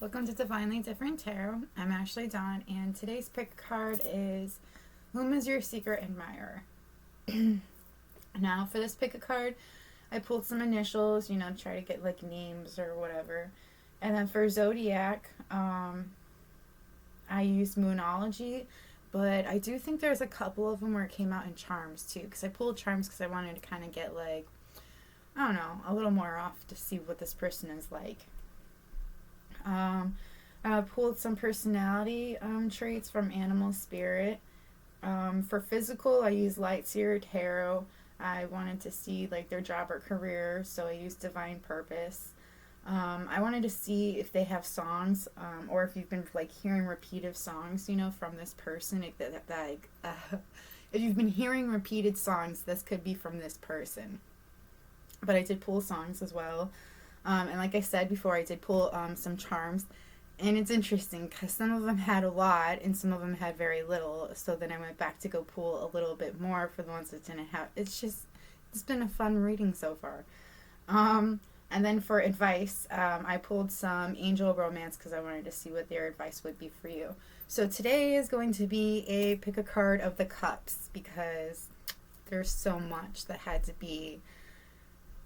Welcome to Divinely Different Tarot. I'm Ashley Dawn, and today's pick card is Whom is Your Secret Admirer? Now, for this pick a card, I pulled some initials, to try to get like names or whatever. And then for Zodiac, I used Moonology, but I do think there's a couple of them where it came out in Charms too, because I pulled Charms because I wanted to kind of get like, I don't know, a little more off to see what this person is like. I pulled some personality traits from Animal Spirit. For physical, I used Lightseer Tarot. I wanted to see like their job or career, so I used Divine Purpose. I wanted to see if they have songs, or if you've been like hearing repeated songs, from this person. If you've been hearing repeated songs, this could be from this person. But I did pull songs as well. And like I said before, I did pull some charms. And it's interesting because some of them had a lot and some of them had very little. So then I went back to go pull a little bit more for the ones that didn't have. It's been a fun reading so far. And then for advice, I pulled some angel romance because I wanted to see what their advice would be for you. So today is going to be a pick a card of the cups because there's so much that had to be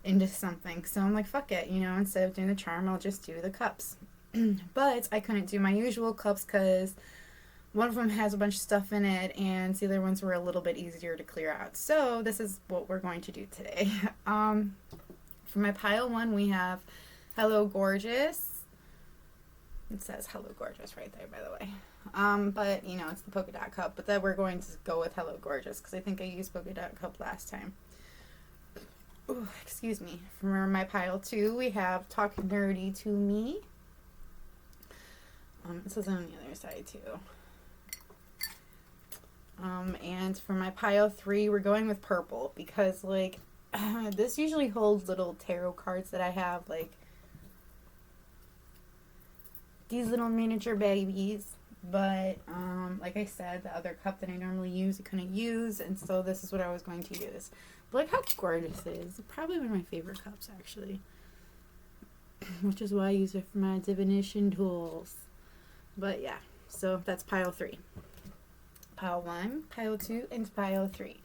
into something. So I'm like, fuck it, instead of doing the charm, I'll just do the cups. But I couldn't do my usual cups because one of them has a bunch of stuff in it and the other ones were a little bit easier to clear out. So this is what we're going to do today. For my pile one, we have Hello Gorgeous. It says Hello Gorgeous right there, by the way. But, it's the polka dot cup. But then we're going to go with Hello Gorgeous because I think I used polka dot cup last time. Ooh, excuse me. For my pile two, we have Talk Nerdy to Me. It says on the other side too. And for my pile three, we're going with purple because like this usually holds little tarot cards that I have, like these little miniature babies. But like I said, the other cup that I normally use I couldn't use, and so this is what I was going to use. But look how gorgeous it is. It's probably one of my favorite cups actually, which is why I use it for my divination tools. But yeah, so that's pile three. Pile one, pile two, and pile three.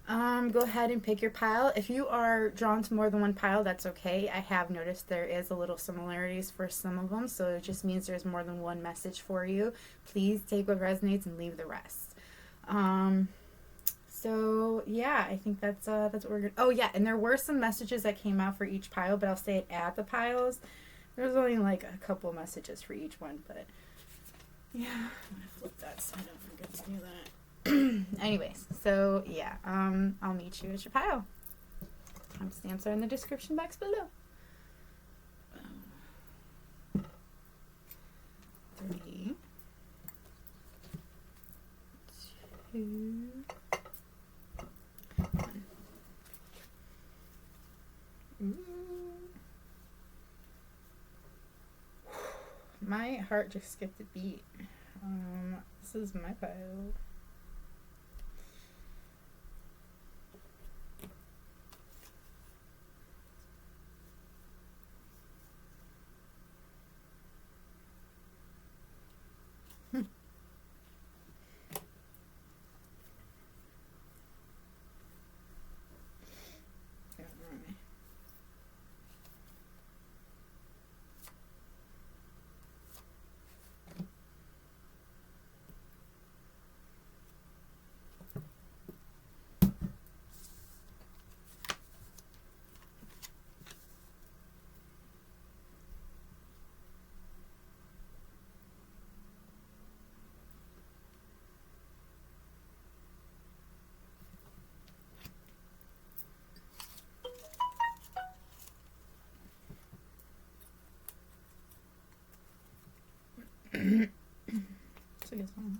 Go ahead and pick your pile. If you are drawn to more than one pile, that's okay. I have noticed there is a little similarities for some of them, so it just means there's more than one message for you. Please take what resonates and leave the rest. So yeah, I think that's what we're gonna. Oh yeah, and there were some messages that came out for each pile, but I'll say it at the piles. There's only like a couple messages for each one, but yeah, I'm gonna flip that so I don't forget to do that. Anyways, so yeah, I'll meet you at your pile. Timestamps are in the description box below. 3, 2, 1. My heart just skipped a beat. This is my pile. So I guess one.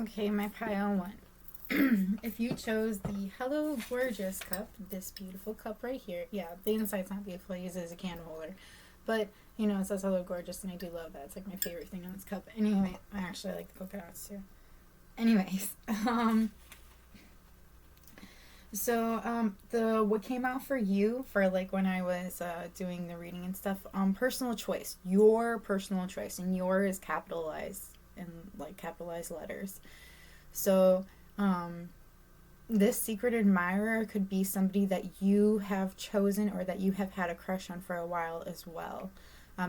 Okay, my pile one. If you chose the Hello Gorgeous cup, this beautiful cup right here, yeah, the inside's not beautiful, I use it as a candle holder, but you know, it says Hello Gorgeous, and I do love that. It's like my favorite thing on this cup. Anyway, I actually like the polka dots too. Anyways, the what came out for you for like when I was doing the reading and stuff, personal choice, your personal choice, and your is capitalized in like capitalized letters. So, this secret admirer could be somebody that you have chosen or that you have had a crush on for a while as well.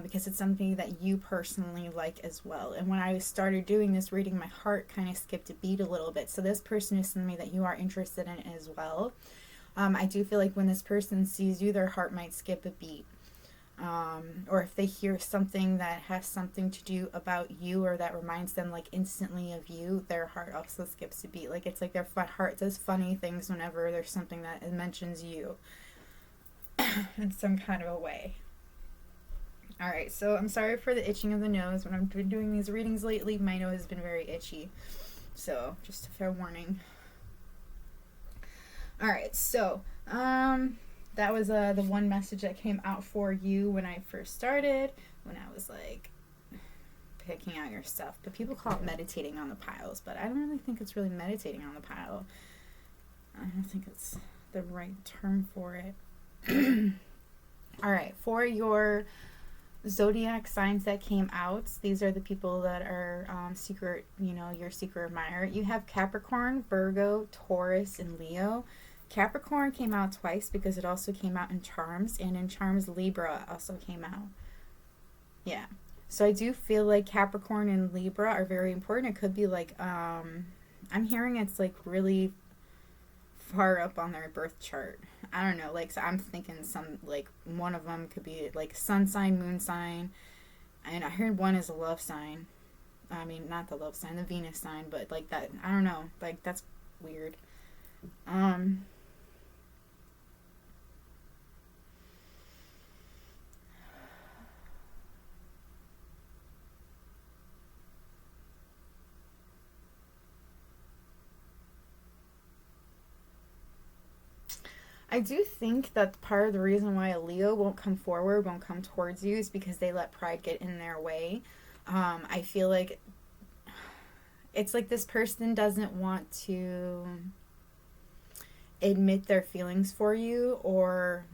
Because it's something that you personally like as well. And when I started doing this reading, my heart kind of skipped a beat a little bit. So this person is somebody that you are interested in as well. I do feel like when this person sees you, their heart might skip a beat. Or if they hear something that has something to do about you or that reminds them like instantly of you, their heart also skips a beat. Like it's like their heart does funny things whenever there's something that mentions you in some kind of a way. Alright, so I'm sorry for the itching of the nose. When I've been doing these readings lately, my nose has been very itchy. So, just a fair warning. Alright, so, that was the one message that came out for you when I first started, when I was like picking out your stuff. But people call it meditating on the piles, but I don't really think it's really meditating on the pile. I don't think it's the right term for it. Alright, for your zodiac signs that came out, these are the people that are secret, your secret admirer. You have Capricorn, Virgo, Taurus, and Leo. Capricorn came out twice because it also came out in Charms, and in Charms Libra also came out. Yeah. So I do feel like Capricorn and Libra are very important. It could be like I'm hearing it's like really far up on their birth chart. I don't know, like, so I'm thinking some, like, one of them could be, like, sun sign, moon sign, and I heard one is a love sign. I mean, not the love sign, the Venus sign, but, like, that, I don't know, like, that's weird. I do think that part of the reason why a Leo won't come forward, won't come towards you, is because they let pride get in their way. I feel like it's like this person doesn't want to admit their feelings for you or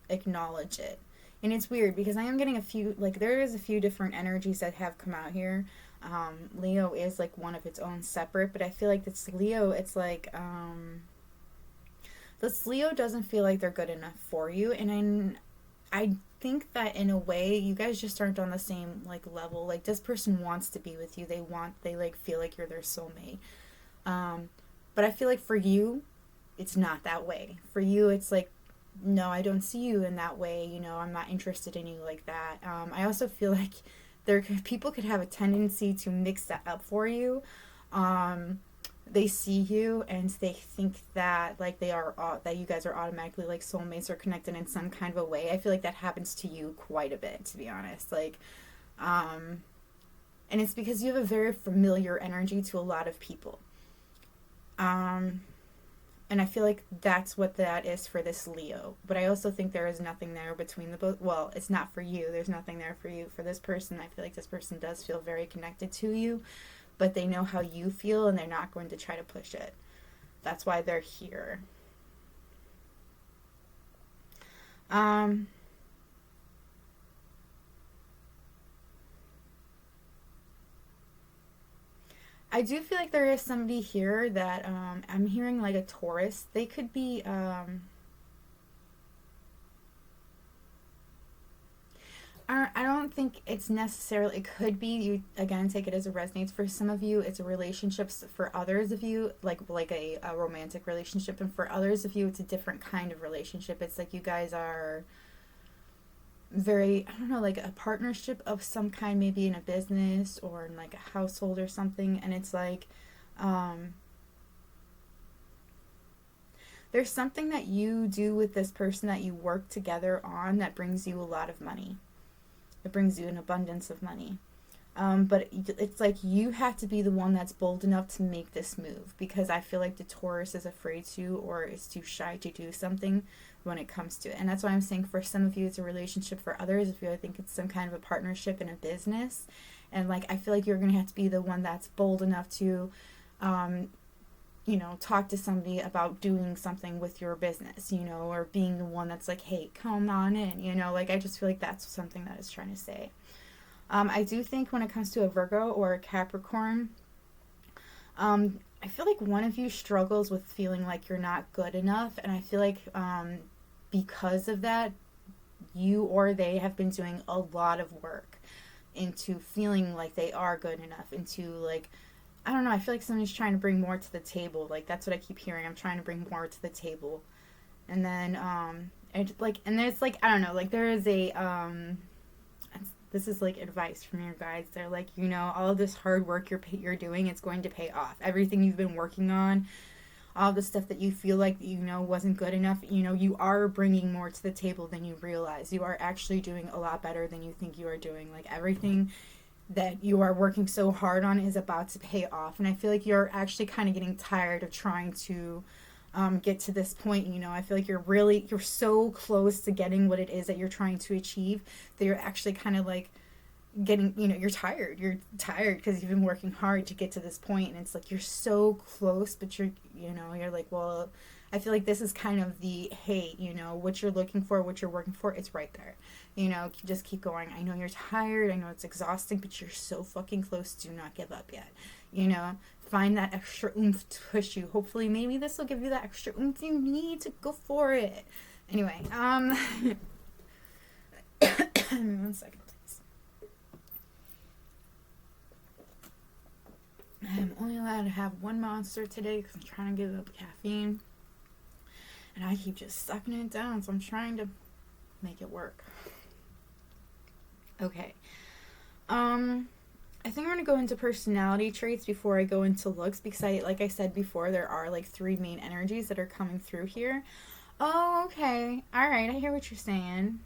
acknowledge it. And it's weird because I am getting a few, like, there is a few different energies that have come out here. Leo is like one of its own separate, but I feel like this Leo, it's like, this Leo doesn't feel like they're good enough for you, and I think that in a way you guys just aren't on the same like level. Like this person wants to be with you. They like feel like you're their soulmate. But I feel like for you, it's not that way. For you, it's like, no, I don't see you in that way. I'm not interested in you like that. I also feel like people could have a tendency to mix that up for you. They see you and they think that like that you guys are automatically like soulmates or connected in some kind of a way. I feel like that happens to you quite a bit, to be honest. Like, and it's because you have a very familiar energy to a lot of people. And I feel like that's what that is for this Leo. But I also think there is nothing there between the both. Well, it's not for you. There's nothing there for you. For this person, I feel like this person does feel very connected to you, but they know how you feel and they're not going to try to push it. That's why they're here. I do feel like there is somebody here that I'm hearing like a Taurus. They could be I don't think it's necessarily, it could be, you again take it as it resonates. For some of you it's a relationship, for others of you like a romantic relationship, and for others of you it's a different kind of relationship. It's like you guys are very, I don't know, like a partnership of some kind, maybe in a business or in like a household or something, and it's like there's something that you do with this person that you work together on that brings you a lot of money. It brings you an abundance of money. But it's like you have to be the one that's bold enough to make this move, because I feel like the Taurus is afraid to, or is too shy to do something when it comes to it. And that's why I'm saying for some of you it's a relationship, for others if you think it's some kind of a partnership in a business. And like I feel like you're going to have to be the one that's bold enough to talk to somebody about doing something with your business, or being the one that's like, hey, come on in, like I just feel like that's something that it's trying to say. I do think when it comes to a Virgo or a Capricorn, I feel like one of you struggles with feeling like you're not good enough. And I feel like because of that, you or they have been doing a lot of work into feeling like they are good enough, into like, I don't know, I feel like somebody's trying to bring more to the table. Like that's what I keep hearing. I'm trying to bring more to the table. And then and there's like, I don't know, like there is a this is like advice from your guides. They're like, all of this hard work you're doing, it's going to pay off. Everything you've been working on, all the stuff that you feel like wasn't good enough, you are bringing more to the table than you realize. You are actually doing a lot better than you think you are doing. Like everything that you are working so hard on is about to pay off. And I feel like you're actually kind of getting tired of trying to get to this point. I feel like you're so close to getting what it is that you're trying to achieve that you're actually kind of like getting, you're tired because you've been working hard to get to this point, and it's like you're so close, but you're like, well, I feel like this is kind of the, hey, what you're looking for, what you're working for, it's right there. Just keep going. I know you're tired, I know it's exhausting, but you're so fucking close. Do not give up yet. Find that extra oomph to push you. Hopefully maybe this will give you that extra oomph you need to go for it. Anyway, one second, please. I'm only allowed to have one monster today because I'm trying to give up caffeine, and I keep just sucking it down, so I'm trying to make it work. Okay. I think we're going to go into personality traits before I go into looks, because like I said before, there are like 3 main energies that are coming through here. Oh, okay. All right. I hear what you're saying.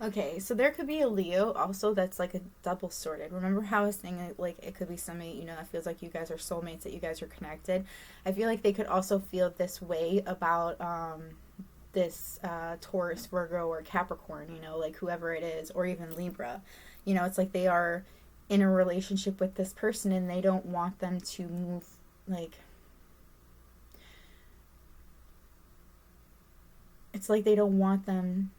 Okay, so there could be a Leo also that's like a double sorted. Remember how I was saying that, like, it could be somebody, that feels like you guys are soulmates, that you guys are connected. I feel like they could also feel this way about this Taurus, Virgo, or Capricorn, like whoever it is, or even Libra. It's like they are in a relationship with this person and they don't want them to move, like, it's like they don't want them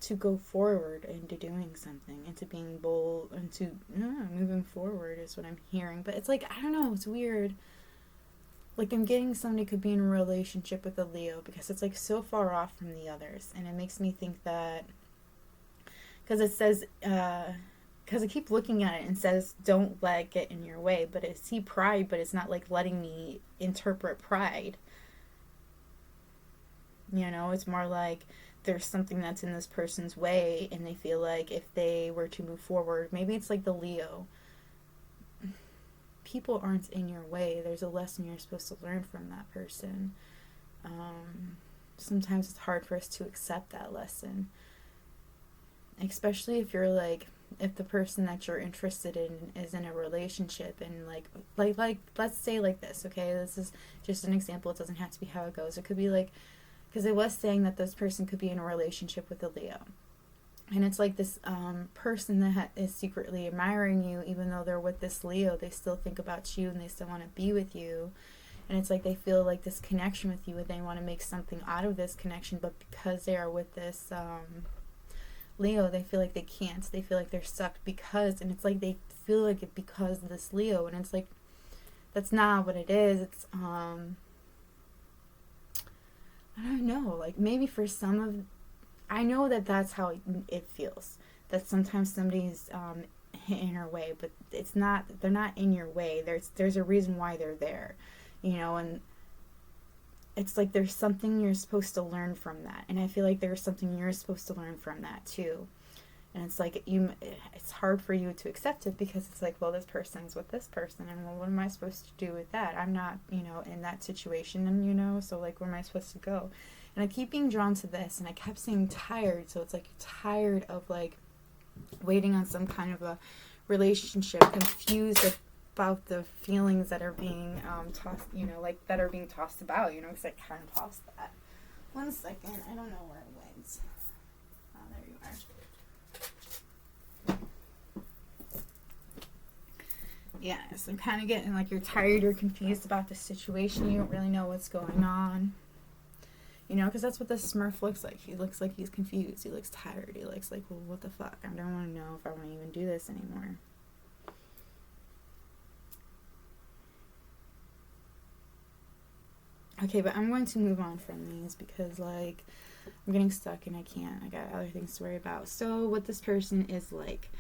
to go forward into doing something, into being bold, into moving forward is what I'm hearing. But it's like, I don't know, it's weird. Like, I'm getting somebody could be in a relationship with a Leo because it's like so far off from the others, and it makes me think that, because it says, because I keep looking at it and says, don't let it get in your way, but I see pride, but it's not like letting me interpret pride. It's more like there's something that's in this person's way, and they feel like if they were to move forward, maybe it's like the Leo. People aren't in your way. There's a lesson you're supposed to learn from that person. Sometimes it's hard for us to accept that lesson, especially if you're like, if the person that you're interested in is in a relationship, and like let's say like this, okay, this is just an example, it doesn't have to be how it goes. It could be like, because it was saying that this person could be in a relationship with a Leo, and it's like this person that is secretly admiring you, even though they're with this Leo, they still think about you and they still want to be with you. And it's like they feel like this connection with you, and they want to make something out of this connection, but because they are with this Leo, they feel like they can't. They feel like they're stuck because, and it's like they feel like it because of this Leo, and it's like, that's not what it is. It's I don't know, like maybe for some of, I know that that's how it feels, that sometimes somebody's in your way, but it's not, they're not in your way. There's a reason why they're there, and it's like there's something you're supposed to learn from that, and I feel like there's something you're supposed to learn from that too. And it's like it's hard for you to accept it, because it's like, well, this person's with this person, and well, what am I supposed to do with that? I'm not, in that situation, and so like, where am I supposed to go? And I keep being drawn to this, and I kept saying tired, so it's like you're tired of like waiting on some kind of a relationship, confused about the feelings that are being tossed, like that are being tossed about, because I kind of paused that. 1 second, I don't know where it went. Oh, there you are. Yeah, so I'm kind of getting like you're tired, you're confused about the situation, you don't really know what's going on. Because that's what this Smurf looks like. He looks like he's confused. He looks tired. He looks like, well, what the fuck? I don't want to know if I want to even do this anymore. Okay, but I'm going to move on from these because, like, I'm getting stuck and I can't. I got other things to worry about. So, what this person is like.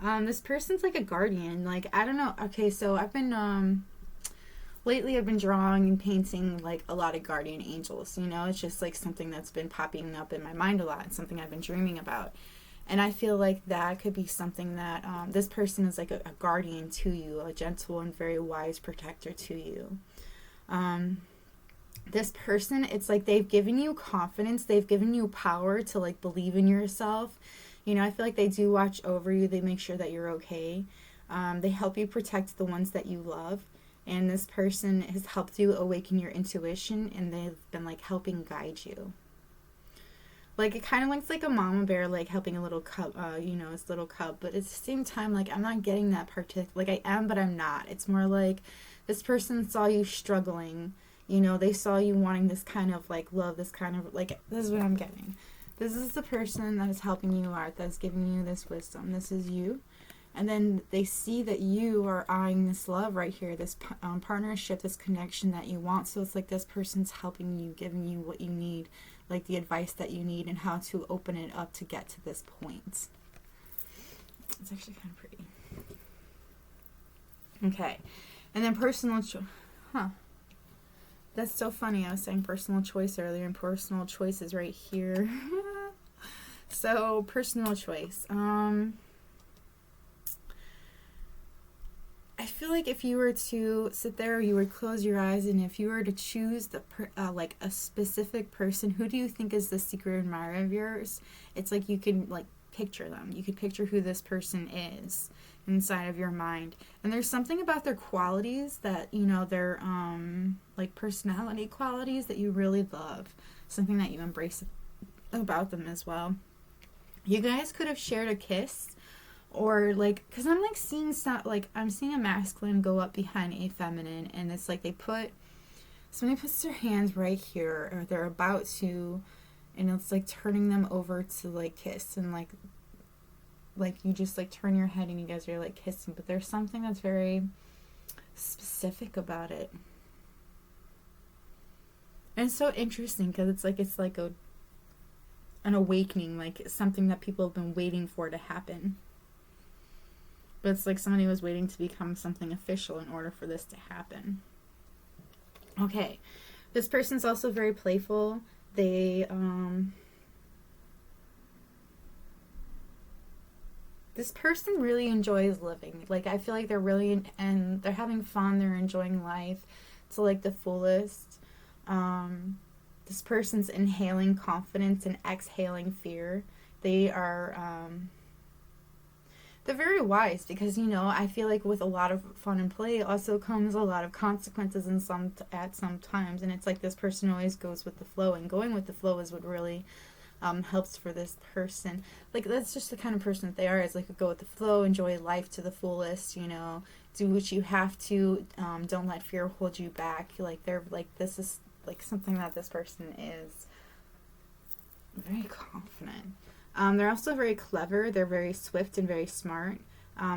This person's like a guardian. Like, I don't know. Okay, so I've been, lately I've been drawing and painting like a lot of guardian angels, it's just like something that's been popping up in my mind a lot. It's something I've been dreaming about. And I feel like that could be something that this person is like a guardian to you, a gentle and very wise protector to you. This person, it's like they've given you confidence, they've given you power to like believe in yourself. I feel like they do watch over you, they make sure that you're okay. They help you protect the ones that you love. And this person has helped you awaken your intuition, and they've been like helping guide you. Like it kind of looks like a mama bear, like helping a little cub, its little cub. But at the same time, like I'm not getting that particular. Like I am, but I'm not. It's more like this person saw you struggling. They saw you wanting this kind of like love, this kind of like. This is what I'm getting. This is the person that is helping you out, that's giving you this wisdom. This is you. And then they see that you are eyeing this love right here, this partnership, this connection that you want. So it's like this person's helping you, giving you what you need, like the advice that you need and how to open it up to get to this point. It's actually kind of pretty. Okay. And then personal choice. That's so funny. I was saying personal choice earlier, and personal choice is right here. So, personal choice. I feel like if you were to sit there, you would close your eyes, and if you were to choose like a specific person, who do you think is the secret admirer of yours? It's like you can like picture them. You could picture who this person is inside of your mind. And there's something about their qualities that, their like personality qualities that you really love. Something that you embrace about them as well. You guys could have shared a kiss. Or like, because I'm like seeing like I'm seeing a masculine go up behind a feminine, and it's like somebody puts their hands right here, or they're about to, and it's like turning them over to like kiss, and like you just like turn your head and you guys are like kissing, but there's something that's very specific about it. And it's so interesting because it's like an awakening, like something that people have been waiting for to happen. But it's like somebody was waiting to become something official in order for this to happen. Okay. This person's also very playful. They, this person really enjoys living. Like, I feel like they're really, and they're having fun. They're enjoying life to like the fullest. This person's inhaling confidence and exhaling fear. They are, they're very wise because, I feel like with a lot of fun and play also comes a lot of consequences at some times. And it's like this person always goes with the flow. And going with the flow is what really helps for this person. Like, that's just the kind of person that they are. Is like go with the flow, enjoy life to the fullest, do what you have to. Don't let fear hold you back. Like, they're like, this is like something that this person is very confident. They're also very clever. They're very swift and very smart.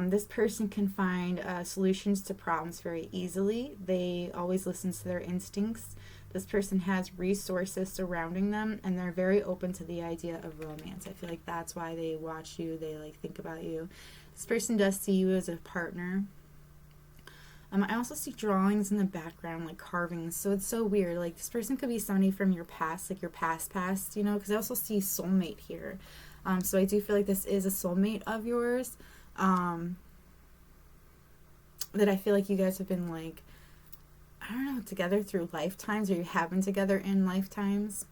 This person can find solutions to problems very easily. They always listen to their instincts. This person has resources surrounding them, and they're very open to the idea of romance. I feel like that's why they watch you. They like think about you. This person does see you as a partner. I also see drawings in the background, like carvings. So it's so weird. Like, this person could be somebody from your past, like your past, because I also see soulmate here. So I do feel like this is a soulmate of yours. That I feel like you guys have been like, I don't know, together through lifetimes, or you have been together in lifetimes.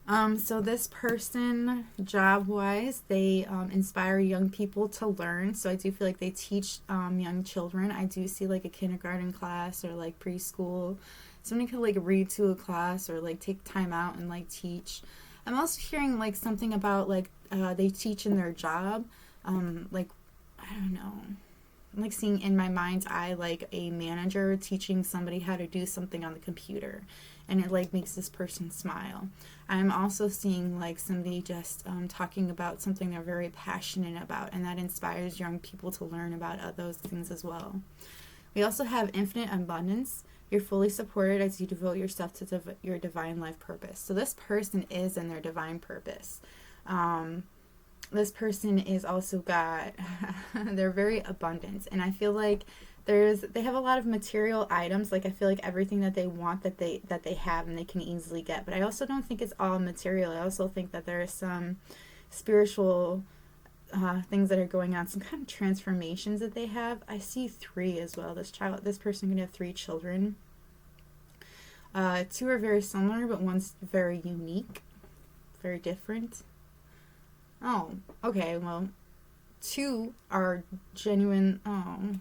So this person, job-wise, they inspire young people to learn. So I do feel like they teach young children. I do see like a kindergarten class or like preschool. Somebody could like read to a class or like take time out and like teach. I'm also hearing like something about like they teach in their job. Like I don't know. I'm like seeing in my mind's eye like a manager teaching somebody how to do something on the computer, and it like makes this person smile. I'm also seeing like somebody just talking about something they're very passionate about, and that inspires young people to learn about those things as well. We also have infinite abundance. You're fully supported as you devote yourself to your divine life purpose. So this person is in their divine purpose. This person is also got they're very abundant, and I feel like they have a lot of material items. Like I feel like everything that they want that they have and they can easily get, but I also don't think it's all material. I also think that there are some spiritual things that are going on, some kind of transformations that they have. I see three as well. This person can have three children. Two are very similar, but one's very unique, very different. Oh, okay. Well, two are genuine. Oh,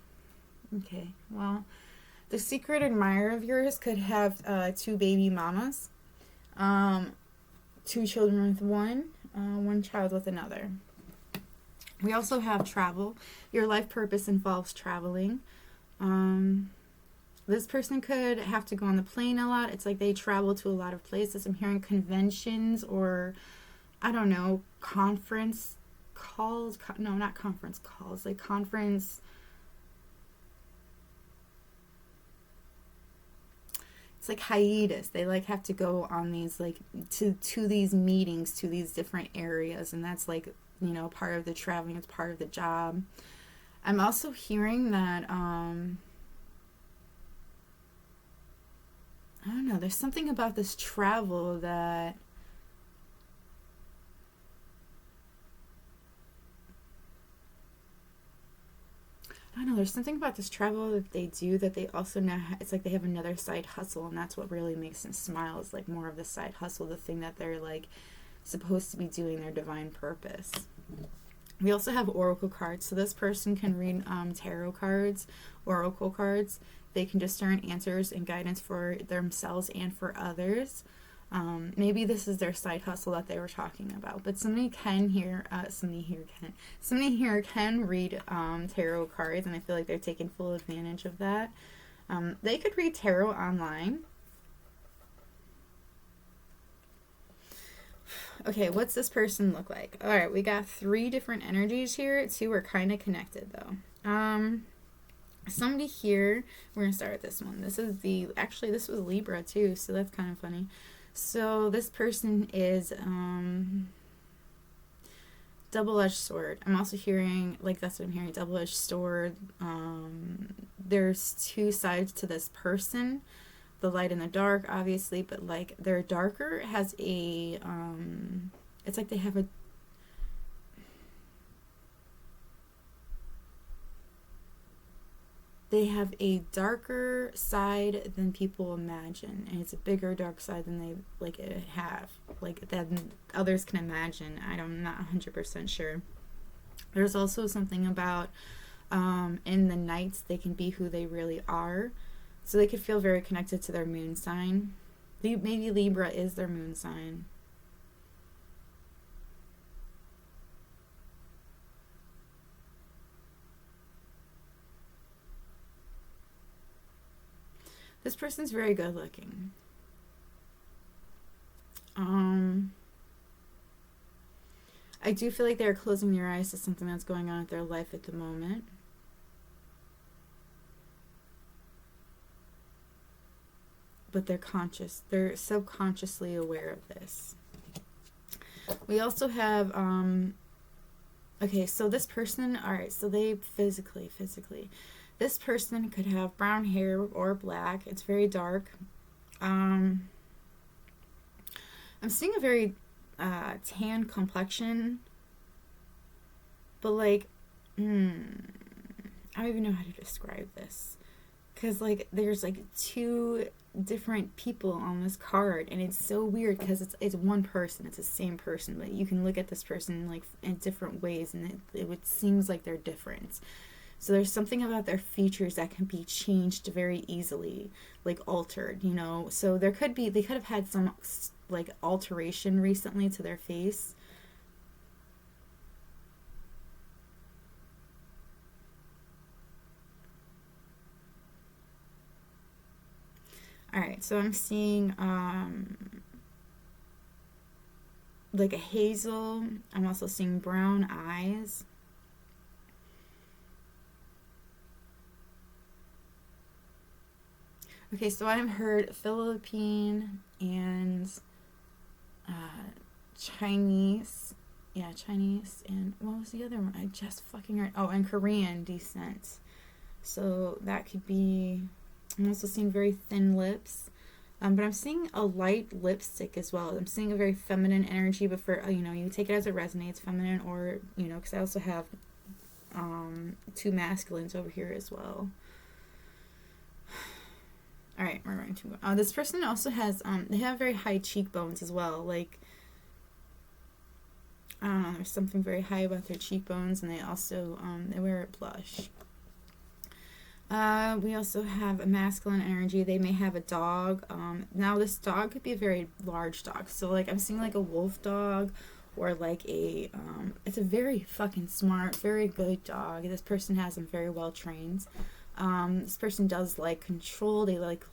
okay. Well, the secret admirer of yours could have two baby mamas, two children with one child with another. We also have travel. Your life purpose involves traveling. This person could have to go on the plane a lot. It's like they travel to a lot of places. I'm hearing conventions or, I don't know, conference calls. No, not conference calls. Like conference. It's like hiatus. They like have to go on these like to these meetings, to these different areas, and that's like, part of the traveling. It's part of the job. I'm also hearing that I don't know, there's something about this travel that I don't know, there's something about this travel that they do that they also now it's like they have another side hustle, and that's what really makes them smile, is like more of the side hustle, the thing that they're like supposed to be doing, their divine purpose. We also have oracle cards. So this person can read tarot cards, oracle cards. They can discern answers and guidance for themselves and for others. Maybe this is their side hustle that they were talking about. But somebody here can read tarot cards, and I feel like they're taking full advantage of that. They could read tarot online. Okay, what's this person look like? All right, we got three different energies here. Two are kind of connected though. Somebody here, we're gonna start with this one. This was Libra too, so that's kind of funny. So this person is double-edged sword. I'm also hearing, like, that's what I'm hearing, double-edged sword. There's two sides to this person, the light and the dark, obviously, but like their darker has a it's like they have a darker side than people imagine, and it's a bigger dark side than they than others can imagine. I'm not 100% sure. There's also something about in the nights they can be who they really are. So they could feel very connected to their moon sign. Maybe Libra is their moon sign. This person's very good looking. I do feel like they're closing their eyes to something that's going on with their life at the moment. But they're conscious. They're subconsciously aware of this. We also have, okay, so this person, all right, so they physically, this person could have brown hair or black. It's very dark. I'm seeing a very tan complexion, but like, I don't even know how to describe this. because like there's like two different people on this card, and it's so weird because it's one person, it's the same person, but you can look at this person like in different ways, and it seems like they're different. So there's something about their features that can be changed very easily, like altered, you know. So they could have had some like alteration recently to their face. All right, so I'm seeing like a hazel. I'm also seeing brown eyes. Okay, so I've heard Philippine and uh, Chinese. Yeah, Chinese. And what was the other one? I just fucking heard. Oh, and Korean descent. So that could be. I'm also seeing very thin lips. But I'm seeing a light lipstick as well. I'm seeing a very feminine energy, but for, you know, you take it as it resonates, feminine, or, you know, because I also have two masculines over here as well. All right, we're going to. This person also has. They have very high cheekbones as well. Like, I don't know. There's something very high about their cheekbones, and they also they wear blush. We also have a masculine energy. They may have a dog. Now this dog could be a very large dog. So like I'm seeing like a wolf dog, or like a. It's a very fucking smart, very good dog. This person has them very well trained. This person does like control. They like.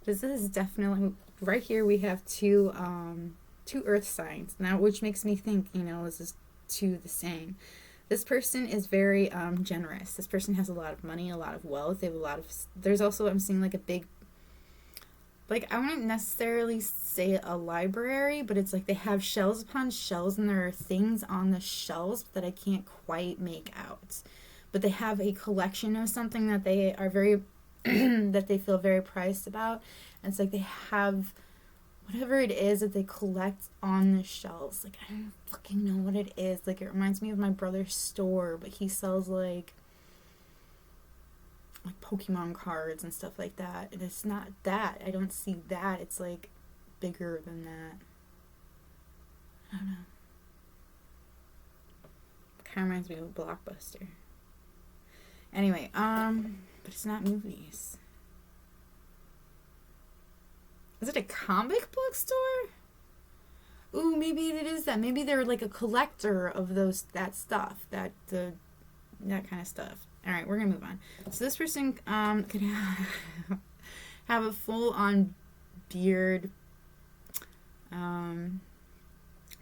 This is definitely right here. We have two earth signs now, which makes me think. You know, is this two the same? This person is very generous. This person has a lot of money, a lot of wealth. They have a lot of. There's also I'm seeing like a big. Like I wouldn't necessarily say a library, but it's like they have shelves upon shelves, and there are things on the shelves that I can't quite make out. But they have a collection of something that they are very that they feel very prized about. And it's like they have whatever it is that they collect on the shelves. Like I don't fucking know what it is. Like it reminds me of my brother's store, but he sells like Pokemon cards and stuff like that. And it's not that. I don't see that. It's like bigger than that. I don't know. It kind of reminds me of a Blockbuster. Anyway, but it's not movies. Is it a comic book store? Ooh, maybe it is that. Maybe they're like a collector of that stuff, that kind of stuff. All right, we're gonna move on. So this person could have a full-on beard,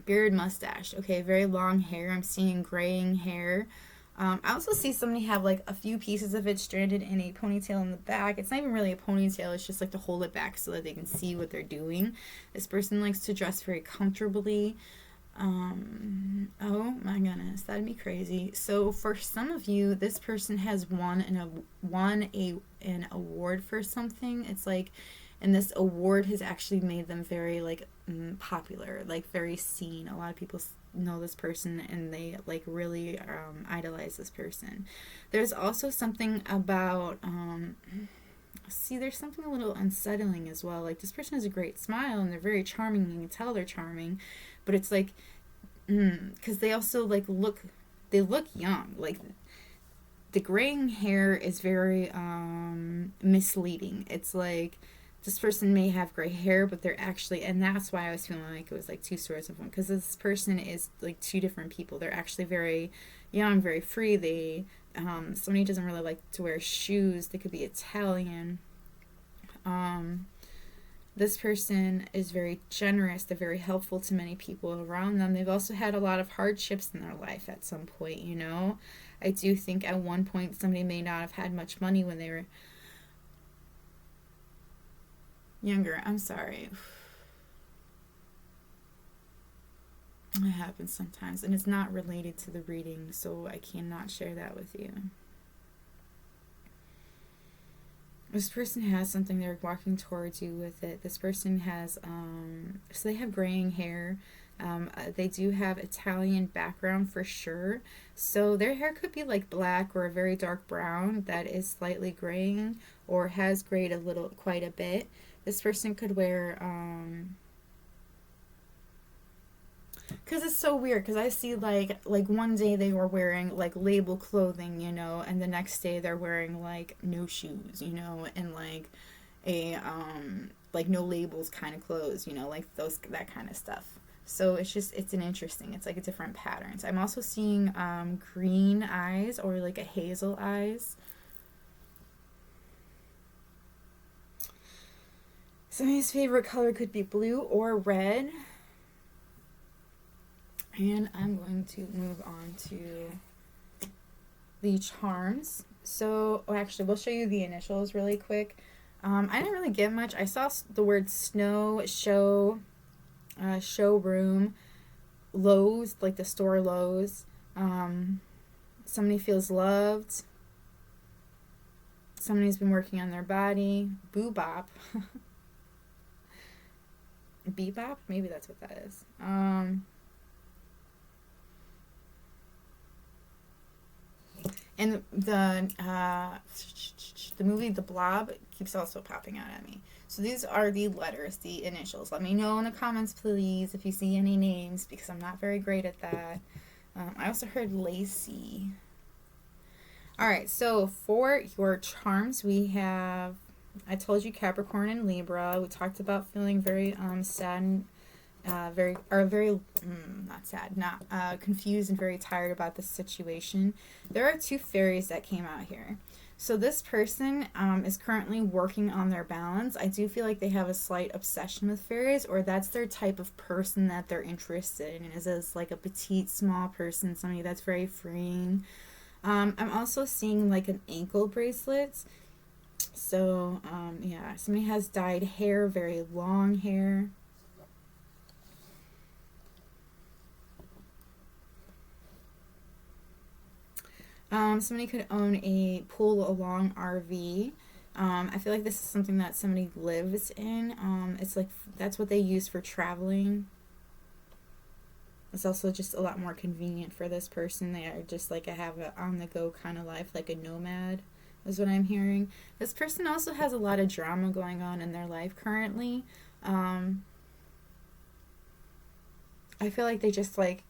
beard mustache. Okay, very long hair. I'm seeing graying hair. I also see somebody have like a few pieces of it stranded in a ponytail in the back. It's not even really a ponytail, it's just like to hold it back so that they can see what they're doing. This person likes to dress very comfortably. Oh my goodness, that'd be crazy. So for some of you, this person has won an award for something. It's like, and this award has actually made them very like popular, like very seen. A lot of people know this person and they like really idolize this person. There's also something about there's something a little unsettling as well. Like this person has a great smile and they're very charming. You can tell they're charming, but it's like because they also like look young. Like the graying hair is very misleading. It's like this person may have gray hair, but they're actually, and that's why I was feeling like it was like two stories of one, because this person is like two different people. They're actually very young, very free. They somebody doesn't really like to wear shoes. They could be Italian. This person is very generous. They're very helpful to many people around them. They've also had a lot of hardships in their life at some point, you know. I do think at one point somebody may not have had much money when they were younger. I'm sorry. It happens sometimes, and it's not related to the reading, so I cannot share that with you. This person has something, they're walking towards you with it. This person has, so they have graying hair. They do have Italian background for sure. So their hair could be like black or a very dark brown that is slightly graying or has grayed a little, quite a bit. This person could wear, because it's so weird, because I see like one day they were wearing like label clothing, and the next day they're wearing like no shoes, and like no labels kind of clothes, like those, that kind of stuff. So it's an interesting, it's like a different patterns. I'm also seeing green eyes or like a hazel eyes. Somebody's favorite color could be blue or red. And I'm going to move on to the charms. So, actually, we'll show you the initials really quick. I didn't really get much. I saw the word snow, show, showroom, Lowe's, like the store Lowe's. Somebody feels loved. Somebody's been working on their body. Boobop. Bebop? Maybe that's what that is. And the movie The Blob keeps also popping out at me. So these are the letters, the initials. Let me know in the comments, please, if you see any names, because I'm not very great at that. I also heard Lacey. Alright, so for your charms, we have, I told you Capricorn and Libra. We talked about feeling very sad and not sad, not confused and very tired about the situation. There are two fairies that came out here. So this person is currently working on their balance. I do feel like they have a slight obsession with fairies, or that's their type of person that they're interested in, is as like a petite, small person, somebody that's very freeing. I'm also seeing like an ankle bracelet. So, yeah, somebody has dyed hair, very long hair. Somebody could own a pull along RV. I feel like this is something that somebody lives in. It's like that's what they use for traveling. It's also just a lot more convenient for this person. They are just like have a on the go kind of life, like a nomad, is what I'm hearing. This person also has a lot of drama going on in their life currently. I feel like they just like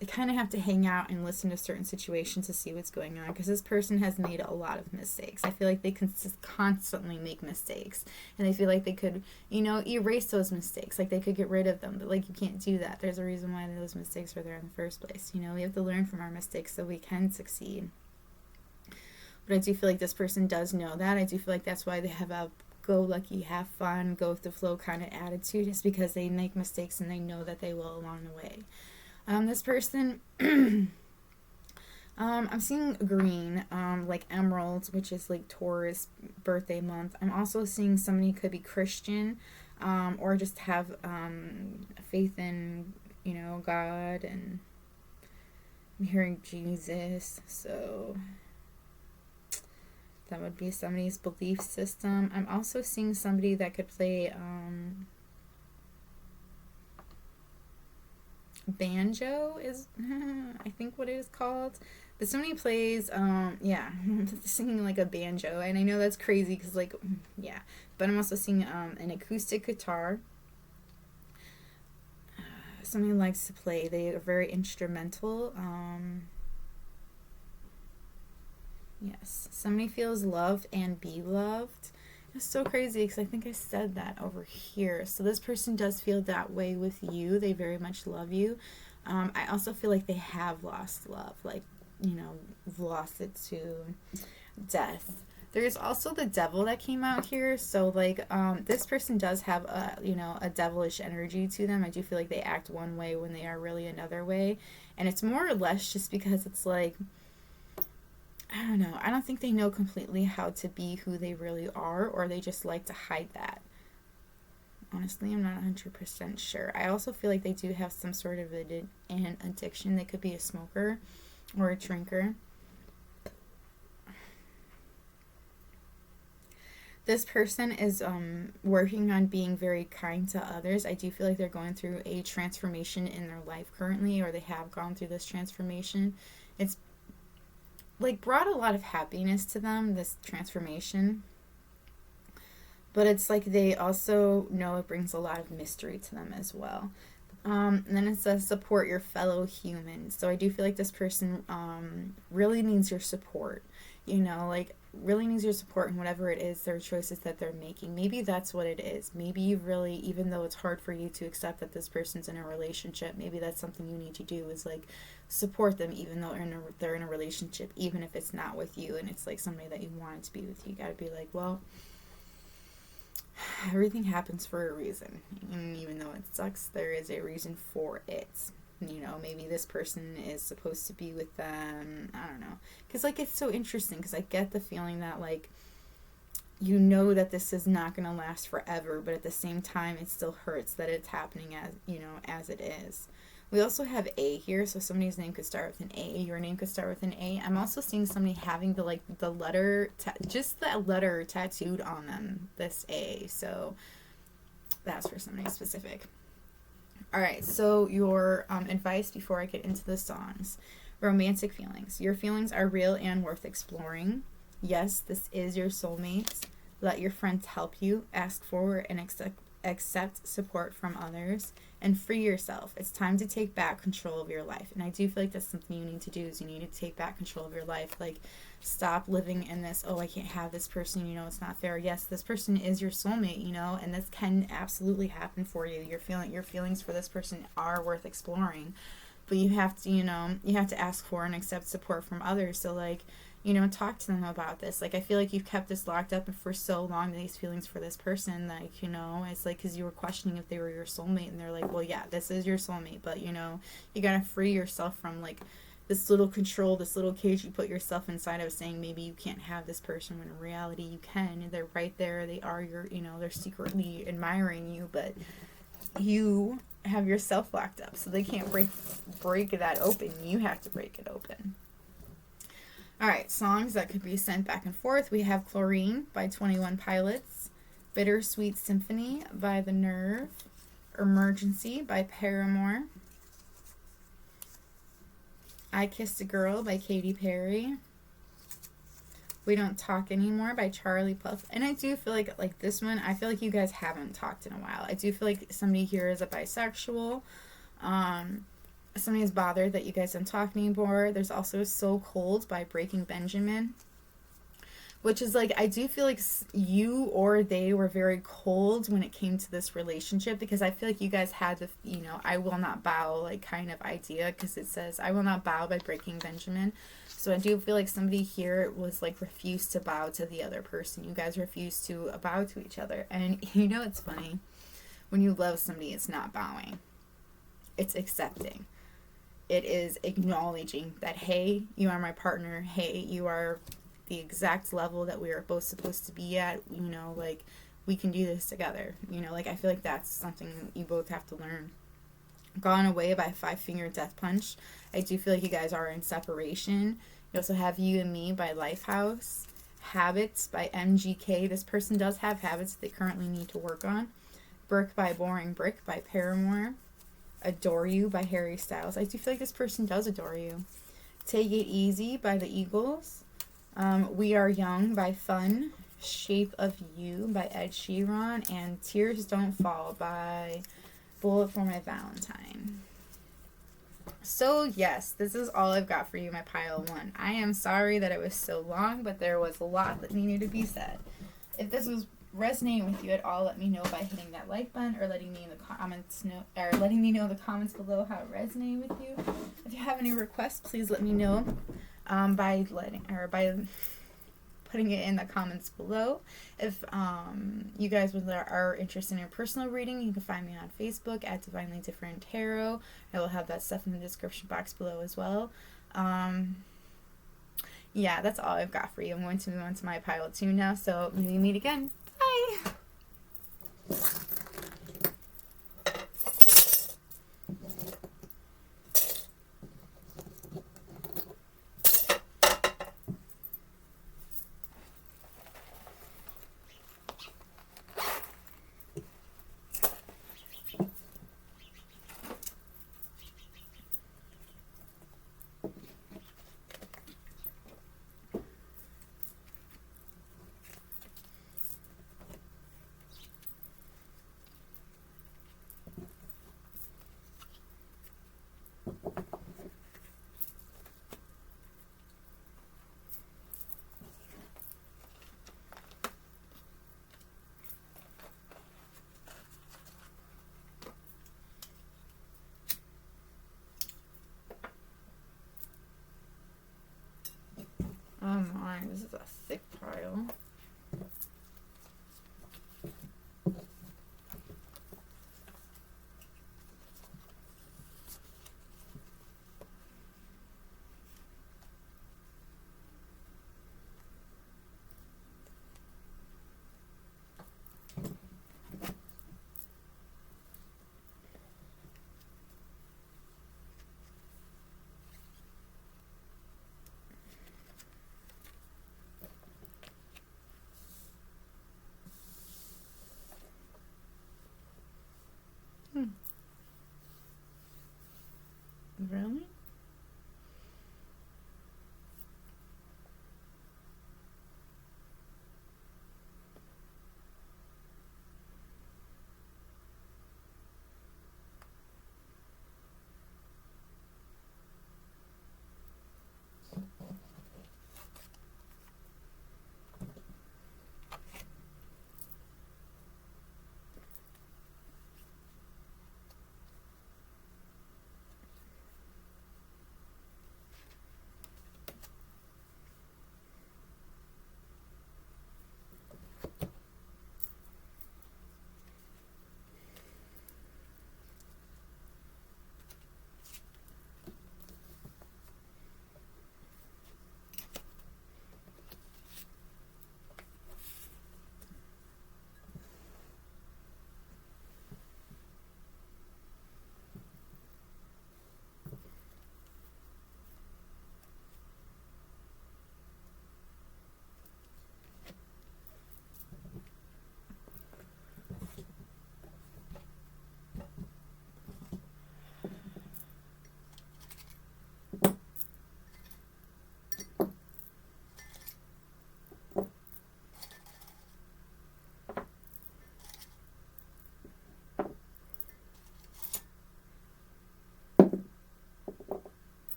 they kind of have to hang out and listen to certain situations to see what's going on, because this person has made a lot of mistakes. I feel like they can constantly make mistakes, and I feel like they could, erase those mistakes. Like they could get rid of them, but like you can't do that. There's a reason why those mistakes are there in the first place. We have to learn from our mistakes so we can succeed. But I do feel like this person does know that. I do feel like that's why they have a go lucky, have fun, go with the flow kind of attitude, is because they make mistakes and they know that they will along the way. This person, I'm seeing green, like emeralds, which is like Taurus birthday month. I'm also seeing somebody could be Christian, or just have faith in, God, and I'm hearing Jesus. So that would be somebody's belief system. I'm also seeing somebody that could play banjo is I think what it is called, but somebody plays singing like a banjo, and I know that's crazy because like but I'm also seeing an acoustic guitar. Somebody likes to play, they are very instrumental. Yes, somebody feels loved and be loved. It's so crazy because I think I said that over here. So this person does feel that way with you. They very much love you. I also feel like they have lost love, like, lost it to death. There's also the devil that came out here. So like this person does have a devilish energy to them. I do feel like they act one way when they are really another way. And it's more or less just because it's like, I don't know. I don't think they know completely how to be who they really are, or they just like to hide that. Honestly, I'm not 100% sure. I also feel like they do have some sort of an addiction. They could be a smoker or a drinker. This person is working on being very kind to others. I do feel like they're going through a transformation in their life currently, or they have gone through this transformation. It's like brought a lot of happiness to them, this transformation. But it's like they also know it brings a lot of mystery to them as well. And then it says support your fellow humans. So I do feel like this person really needs your support. You know, like really needs your support in whatever it is, their choices that they're making. Maybe that's what it is. Maybe you really, even though it's hard for you to accept that this person's in a relationship, maybe that's something you need to do is like support them even though they're in a relationship, even if it's not with you and it's like somebody that you want to be with you. You gotta be like, well, everything happens for a reason, and even though it sucks, there is a reason for it. You know, maybe this person is supposed to be with them, I don't know, because like it's so interesting, because I get the feeling that like you know that this is not going to last forever, but at the same time it still hurts that it's happening as, you know, as it is. We also have A here, so somebody's name could start with an A. Your name could start with an A. I'm also seeing somebody having the letter, just the letter tattooed on them, this A. So that's for somebody specific. All right, so your advice before I get into the songs. Romantic feelings. Your feelings are real and worth exploring. Yes, this is your soulmate. Let your friends help you. Ask for and accept support from others. And free yourself. It's time to take back control of your life. And I do feel like that's something you need to do, is you need to take back control of your life. Like, stop living in this, oh, I can't have this person, you know, it's not fair. Yes, this person is your soulmate, you know, and this can absolutely happen for you. Your feelings for this person are worth exploring. But you have to, you know, you have to ask for and accept support from others. So, like, you know, talk to them about this. Like, I feel like you've kept this locked up for so long, these feelings for this person, like, you know, it's like because you were questioning if they were your soulmate, and they're like, well, yeah, this is your soulmate, but, you know, you gotta free yourself from, like, this little control, this little cage you put yourself inside of, saying maybe you can't have this person, when in reality you can. They're right there, they are your, you know, they're secretly admiring you, but you have yourself locked up, so they can't break that open. You have to break it open. Alright, songs that could be sent back and forth. We have Chlorine by 21 Pilots, Bittersweet Symphony by The Nerve, Emergency by Paramore, I Kissed a Girl by Katy Perry, We Don't Talk Anymore by Charlie Puth. And I do feel like this one, I feel like you guys haven't talked in a while. I do feel like somebody here is a bisexual. Somebody is bothered that you guys don't talk anymore. There's also So Cold by Breaking Benjamin, which is like, I do feel like you or they were very cold when it came to this relationship, because I feel like you guys had the, you know, I will not bow like kind of idea, because it says I will not bow by Breaking Benjamin. So I do feel like somebody here was like refused to bow to the other person. You guys refused to bow to each other. And you know, it's funny, when you love somebody, it's not bowing, it's accepting. It is acknowledging that, hey, you are my partner. Hey, you are the exact level that we are both supposed to be at. You know, like, we can do this together. You know, like, I feel like that's something you both have to learn. Gone Away by Five Finger Death Punch. I do feel like you guys are in separation. You also have You and Me by Lifehouse. Habits by MGK. This person does have habits they currently need to work on. Brick by Boring Brick by Paramore. Adore You by Harry Styles. I do feel like this person does adore you. Take It Easy by the Eagles. We Are Young by Fun. Shape of You by Ed Sheeran. And Tears Don't Fall by Bullet for My Valentine. So yes, this is all I've got for you, my pile one. I am sorry that it was so long, but there was a lot that needed to be said. If this was resonating with you at all, let me know by hitting that like button, or letting me in the comments know, or letting me know in the comments below how it resonated with you. If you have any requests, please let me know by putting it in the comments below. If you guys are interested in a personal reading, you can find me on Facebook at Divinely Different Tarot. I will have that stuff in the description box below as well. Yeah, that's all I've got for you. I'm going to move on to my pile 2 now, so maybe meet again. Bye! This is a thick pile.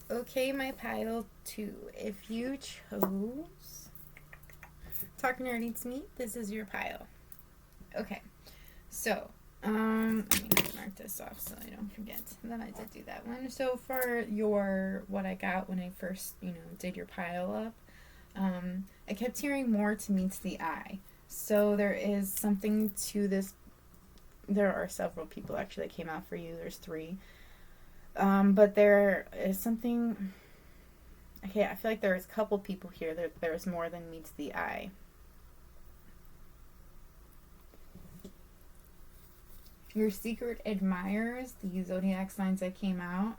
Okay, my pile 2. If you chose Talk Nerdy to Me, this is your pile. Okay, so let me just mark this off so I don't forget that I did do that one. So for what I got when I first, did your pile up, I kept hearing more to meets the eye. So there is something to this. There are several people actually that came out for you. There's 3. But there is something. Okay, I feel like there's a couple people here that there's more than meets the eye. Your secret admirers, the zodiac signs that came out.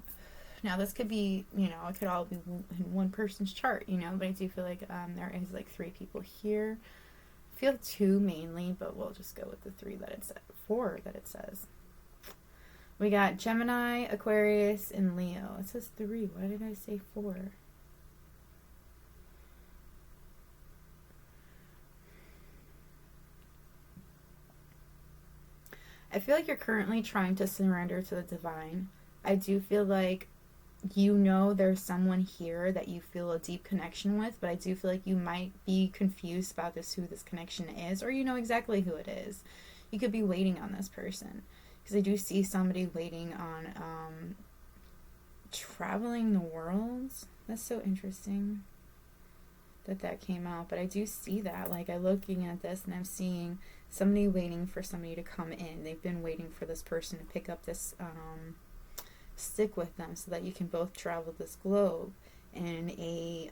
Now this could be, it could all be in one person's chart, but I do feel like there is like 3 people here. I feel 2 mainly, but we'll just go with the 3 that it says, 4 that it says. We got Gemini, Aquarius, and Leo. It says 3. Why did I say 4? I feel like you're currently trying to surrender to the divine. I do feel like there's someone here that you feel a deep connection with, but I do feel like you might be confused about who this connection is, or you know exactly who it is. You could be waiting on this person. Because I do see somebody waiting on traveling the world. That's so interesting that came out. But I do see that. Like, I'm looking at this and I'm seeing somebody waiting for somebody to come in. They've been waiting for this person to pick up this stick with them so that you can both travel this globe in a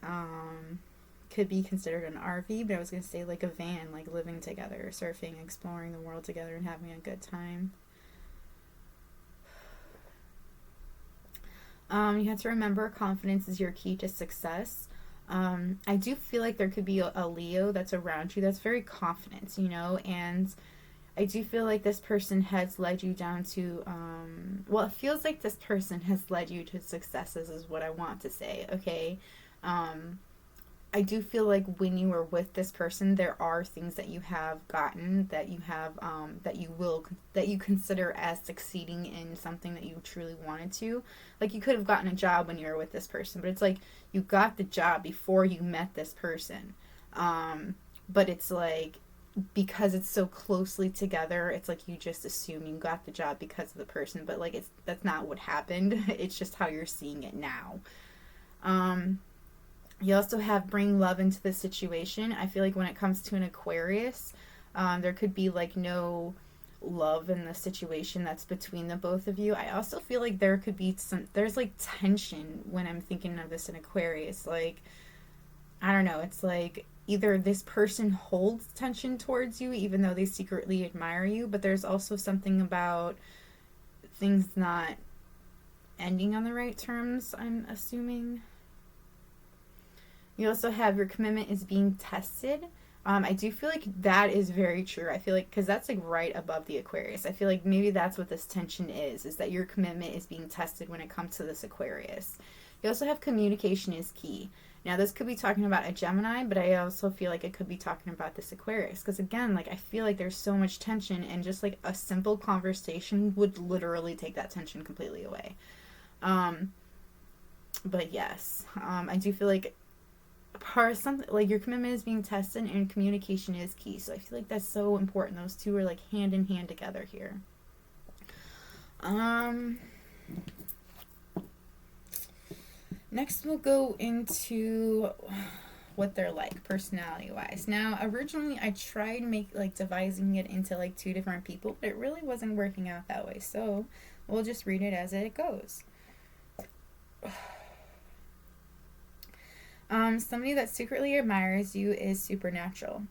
could be considered an RV, but I was going to say like a van, like living together, surfing, exploring the world together, and having a good time. You have to remember confidence is your key to success. I do feel like there could be a Leo that's around you that's very confident, and I do feel like this person has led you down to, it feels like this person has led you to successes is what I want to say, okay? I do feel like when you are with this person, there are things that you have gotten that you have, that you consider as succeeding in something that you truly wanted to. Like, you could have gotten a job when you were with this person, but it's like you got the job before you met this person. But it's like, because it's so closely together, it's like you just assume you got the job because of the person, but like that's not what happened. It's just how you're seeing it now. You also have bring love into the situation. I feel like when it comes to an Aquarius, there could be like no love in the situation that's between the both of you. I also feel like there could be there's like tension when I'm thinking of this in Aquarius. Like, I don't know, it's like either this person holds tension towards you even though they secretly admire you, but there's also something about things not ending on the right terms, I'm assuming. You also have your commitment is being tested. I do feel like that is very true. I feel like, because that's like right above the Aquarius. I feel like maybe that's what this tension is that your commitment is being tested when it comes to this Aquarius. You also have communication is key. Now, this could be talking about a Gemini, but I also feel like it could be talking about this Aquarius. Because again, like, I feel like there's so much tension, and just like a simple conversation would literally take that tension completely away. But yes, I do feel like something like your commitment is being tested and communication is key. So I feel like that's so important. Those two are like hand in hand together here. Next we'll go into what they're like personality wise. Now, originally I tried devising it into like 2 different people, but it really wasn't working out that way. So we'll just read it as it goes. Somebody that secretly admires you is supernatural.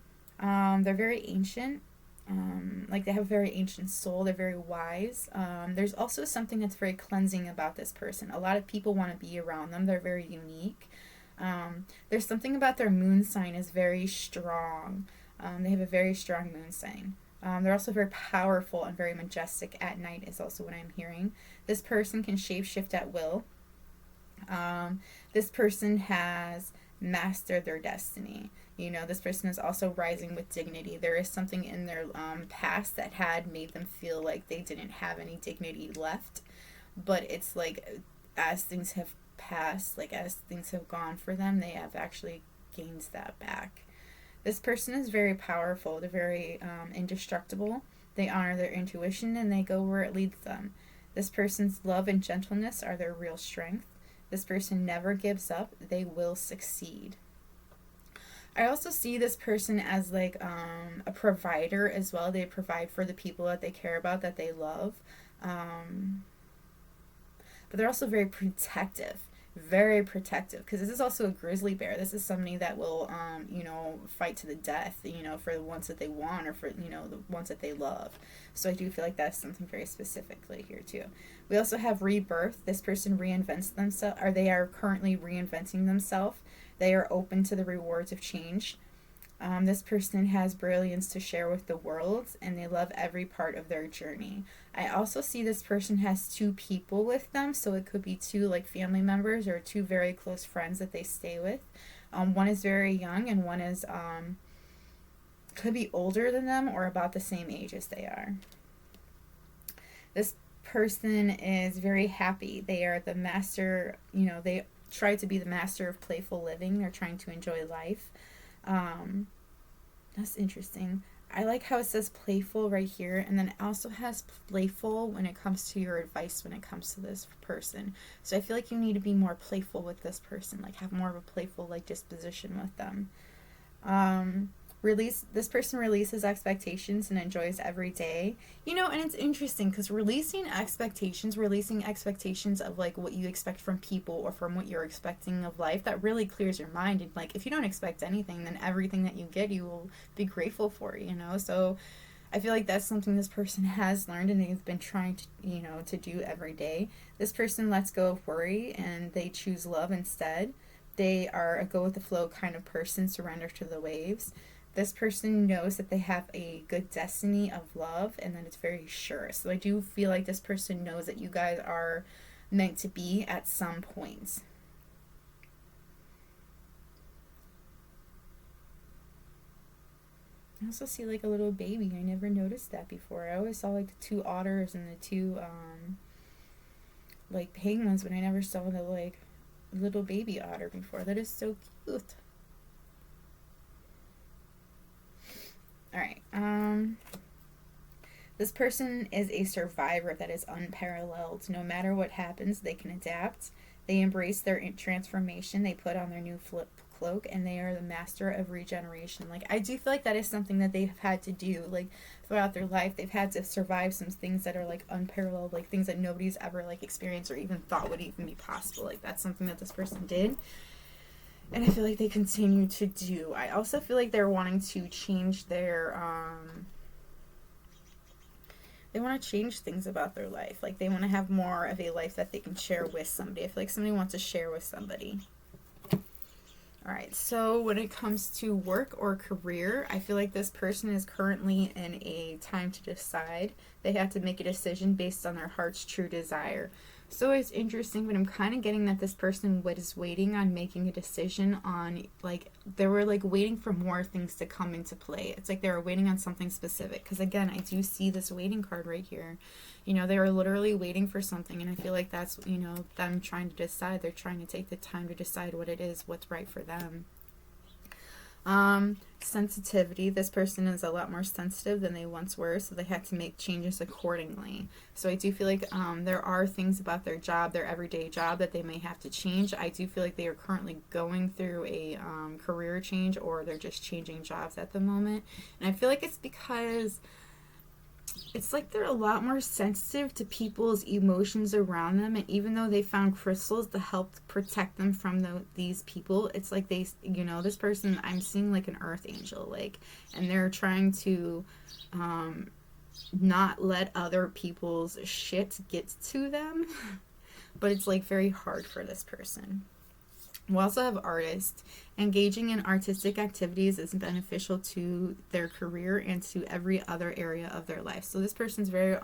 They're very ancient. They have a very ancient soul. They're very wise. There's also something that's very cleansing about this person. A lot of people want to be around them. They're very unique. There's something about their moon sign is very strong. They have a very strong moon sign. They're also very powerful and very majestic at night is also what I'm hearing. This person can shapeshift at will. This person has mastered their destiny. This person is also rising with dignity. There is something in their past that had made them feel like they didn't have any dignity left. But it's like, as things have past, like as things have gone for them, they have actually gained that back. This person is very powerful. They're very indestructible. They honor their intuition and they go where it leads them. This person's love and gentleness are their real strength. This person never gives up. They will succeed. I also see this person as like a provider as well. They provide for the people that they care about, that they love. But they're also very protective, because this is also a grizzly bear. This is somebody that will fight to the death, for the ones that they want, or for the ones that they love. So I do feel like that's something very specifically here too. We also have rebirth. This person reinvents themselves, or they are currently reinventing themselves. They are open to the rewards of change. This person has brilliance to share with the world, and they love every part of their journey. I also see this person has two people with them, so it could be two like family members or two very close friends that they stay with. One is very young, and one is could be older than them or about the same age as they are. This person is very happy. They are the master, they try to be the master of playful living. They're trying to enjoy life. That's interesting. I like how it says playful right here, and then it also has playful when it comes to your advice when it comes to this person. So I feel like you need to be more playful with this person, like have more of a playful like disposition with them. This person releases expectations and enjoys every day. And it's interesting because releasing expectations of like what you expect from people or from what you're expecting of life, that really clears your mind. And like if you don't expect anything, then everything that you get, you will be grateful for, So I feel like that's something this person has learned and they've been trying to, to do every day. This person lets go of worry and they choose love instead. They are a go with the flow kind of person, surrender to the waves. This person knows that they have a good destiny of love and that it's very sure. So I do feel like this person knows that you guys are meant to be at some point. I also see like a little baby. I never noticed that before. I always saw like the two otters and the two like penguins, but I never saw the like little baby otter before. That is so cute. Alright, this person is a survivor that is unparalleled. No matter what happens, they can adapt. They embrace their transformation. They put on their new flip cloak, and they are the master of regeneration. Like, I do feel like that is something that they've had to do, like, throughout their life. They've had to survive some things that are, like, unparalleled, like, things that nobody's ever, like, experienced or even thought would even be possible. Like, that's something that this person did. And I feel like they continue to do. I also feel like they're wanting to change their, they want to change things about their life. Like, they want to have more of a life that they can share with somebody. I feel like somebody wants to share with somebody. Alright, so when it comes to work or career, I feel like this person is currently in a time to decide. They have to make a decision based on their heart's true desire. So it's interesting, but I'm kind of getting that this person was waiting on making a decision on, like, they were, like, waiting for more things to come into play. It's like they were waiting on something specific. Because, again, I do see this waiting card right here. They were literally waiting for something, and I feel like that's, them trying to decide. They're trying to take the time to decide what it is, what's right for them. Sensitivity. This person is a lot more sensitive than they once were, so they had to make changes accordingly. So I do feel like there are things about their job, their everyday job, that they may have to change. I do feel like they are currently going through a career change, or they're just changing jobs at the moment. And I feel like it's because it's like they're a lot more sensitive to people's emotions around them, and even though they found crystals to help protect them from these people, it's like they, this person, I'm seeing like an earth angel, like, and they're trying to not let other people's shit get to them, but it's like very hard for this person. We also have artists. Engaging in artistic activities is beneficial to their career and to every other area of their life. So this person's very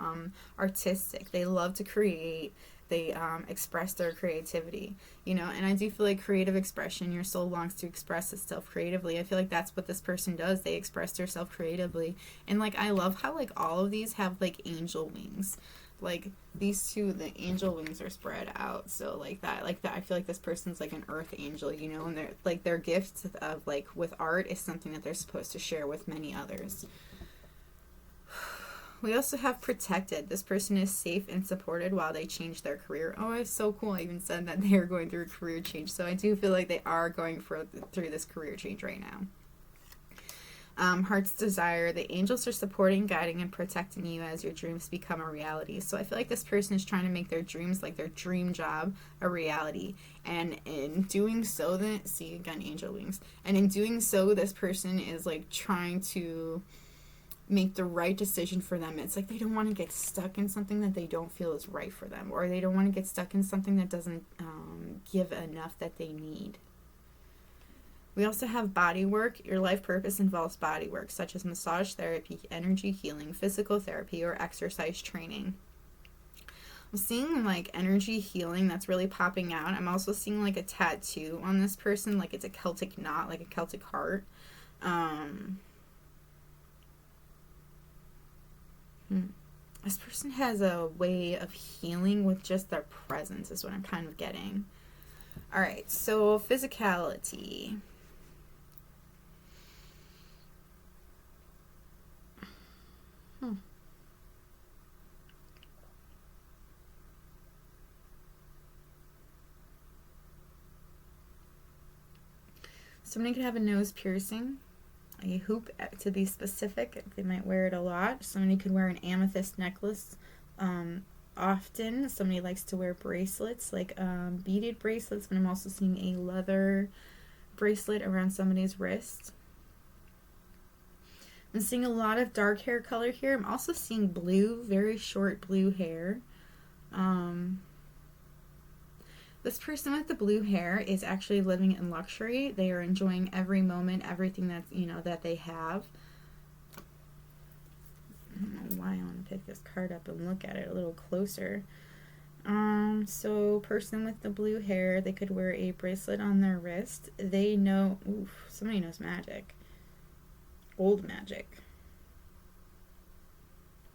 artistic. They love to create. They express their creativity, and I do feel like creative expression, your soul longs to express itself creatively. I feel like that's what this person does. They express themselves creatively. And like, I love how like all of these have like angel wings. like these two, the angel wings are spread out, so like that I feel like this person's like an earth angel, you know, and they're like their gift of like with art is something that they're supposed to share with many others. We also have protected. This person is safe and supported while they change their career. Oh, it's so cool. I even said that they are going through a career change. So I do feel like they are going through this career change right now. Heart's desire. The angels are supporting, guiding, and protecting you as your dreams become a reality. So I feel like this person is trying to make their dreams, like their dream job, a reality. And in doing so, then see again, angel wings. And in doing so, this person is like trying to make the right decision for them. It's like they don't want to get stuck in something that they don't feel is right for them, or they don't want to get stuck in something that doesn't give enough that they need. We also have body work. Your life purpose involves body work, such as massage therapy, energy healing, physical therapy, or exercise training. I'm seeing like energy healing that's really popping out. I'm also seeing like a tattoo on this person, like it's a Celtic knot, like a Celtic heart. This person has a way of healing with just their presence is what I'm kind of getting. Alright, so physicality. Somebody could have a nose piercing, a hoop to be specific. They might wear it a lot. Somebody could wear an amethyst necklace often. Somebody likes to wear bracelets, like beaded bracelets, but I'm also seeing a leather bracelet around somebody's wrist. I'm seeing a lot of dark hair color here. I'm also seeing blue, very short blue hair. This person with the blue hair is actually living in luxury. They are enjoying every moment, everything that's, you know, that they have. I don't know why I want to pick this card up and look at it a little closer. So person with the blue hair, they could wear a bracelet on their wrist. They know, somebody knows magic. Old magic.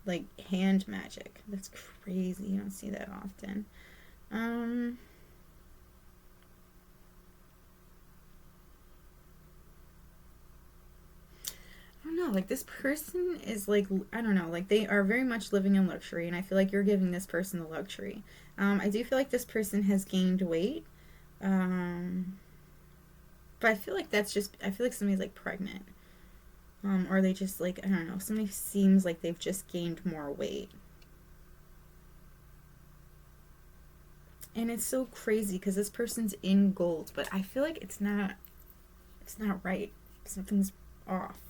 Like hand magic. That's crazy. You don't see that often. I don't know, like this person is like, I don't know, like they are very much living in luxury, and I feel like you're giving this person the luxury. I do feel like this person has gained weight, but I feel like that's just, I feel like somebody's like pregnant, or they just like, I don't know, somebody seems like they've just gained more weight. And it's so crazy because this person's in gold, but I feel like it's not right. Something's off.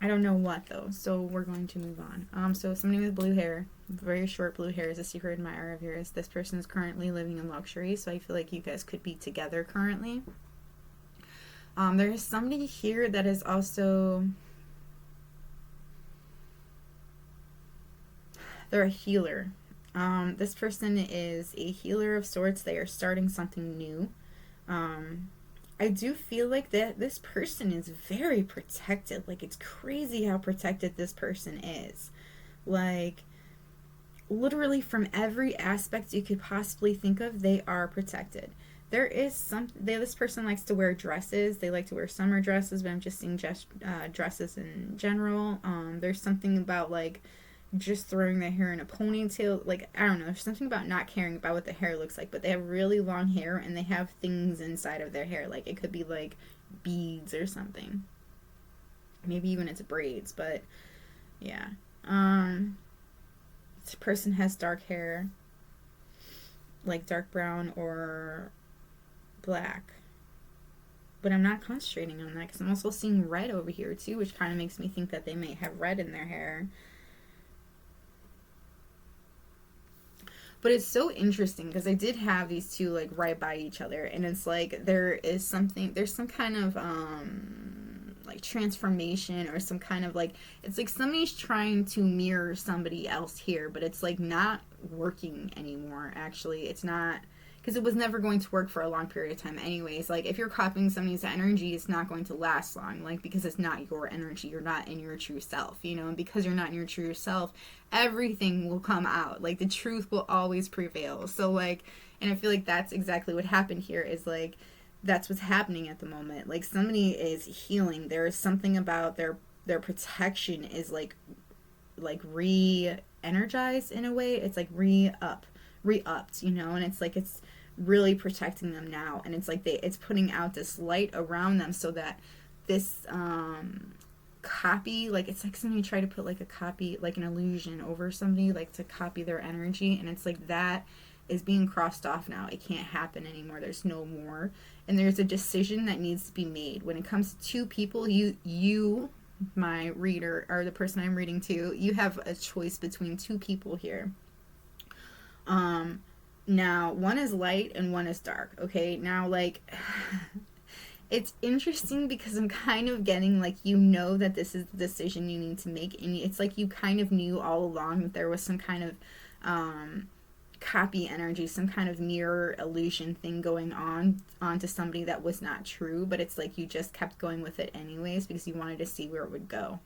I don't know what though, so we're going to move on. So somebody with blue hair, very short blue hair, is a secret admirer of yours. This person is currently living in luxury, so I feel like you guys could be together currently. There is somebody here that is also, they're a healer. This person is a healer of sorts. They are starting something new. I do feel like that this person is very protected. Like, it's crazy how protected this person is. Like, literally from every aspect you could possibly think of, they are protected. There is this person likes to wear dresses. They like to wear summer dresses, but I'm just seeing dresses in general. There's something about, like, just throwing their hair in a ponytail. Like, I don't know, there's something about not caring about what the hair looks like, but they have really long hair and they have things inside of their hair. Like, it could be like beads or something, maybe even it's braids, but yeah. This person has dark hair, like dark brown or black, but I'm not concentrating on that because I'm also seeing red over here too, which kind of makes me think that they may have red in their hair. But it's so interesting because I did have these two like right by each other, and it's like there's some kind of like transformation, or some kind of like, it's like somebody's trying to mirror somebody else here, but it's like not working anymore. Actually, it's not, because it was never going to work for a long period of time anyways. Like, if you're copying somebody's energy, it's not going to last long, like, because it's not your energy. You're not in your true self, you know, and because you're not in your true self, everything will come out. Like, the truth will always prevail. So, like, and I feel like that's exactly what happened here, is, like, that's what's happening at the moment. Like, somebody is healing. There is something about their protection is, like re-energized in a way. It's like re-upped, you know, and it's like it's really protecting them now, and it's like it's putting out this light around them, so that this copy, like, it's like somebody try to put like a copy, like an illusion over somebody, like to copy their energy, and it's like that is being crossed off now. It can't happen anymore. There's no more. And there's a decision that needs to be made when it comes to two people. You my reader, or the person I'm reading to, you have a choice between two people here. Now one is light and one is dark. Okay, now, like, it's interesting because I'm kind of getting, like, you know that this is the decision you need to make, and it's like you kind of knew all along that there was some kind of copy energy, some kind of mirror illusion thing going on onto somebody that was not true, but it's like you just kept going with it anyways because you wanted to see where it would go.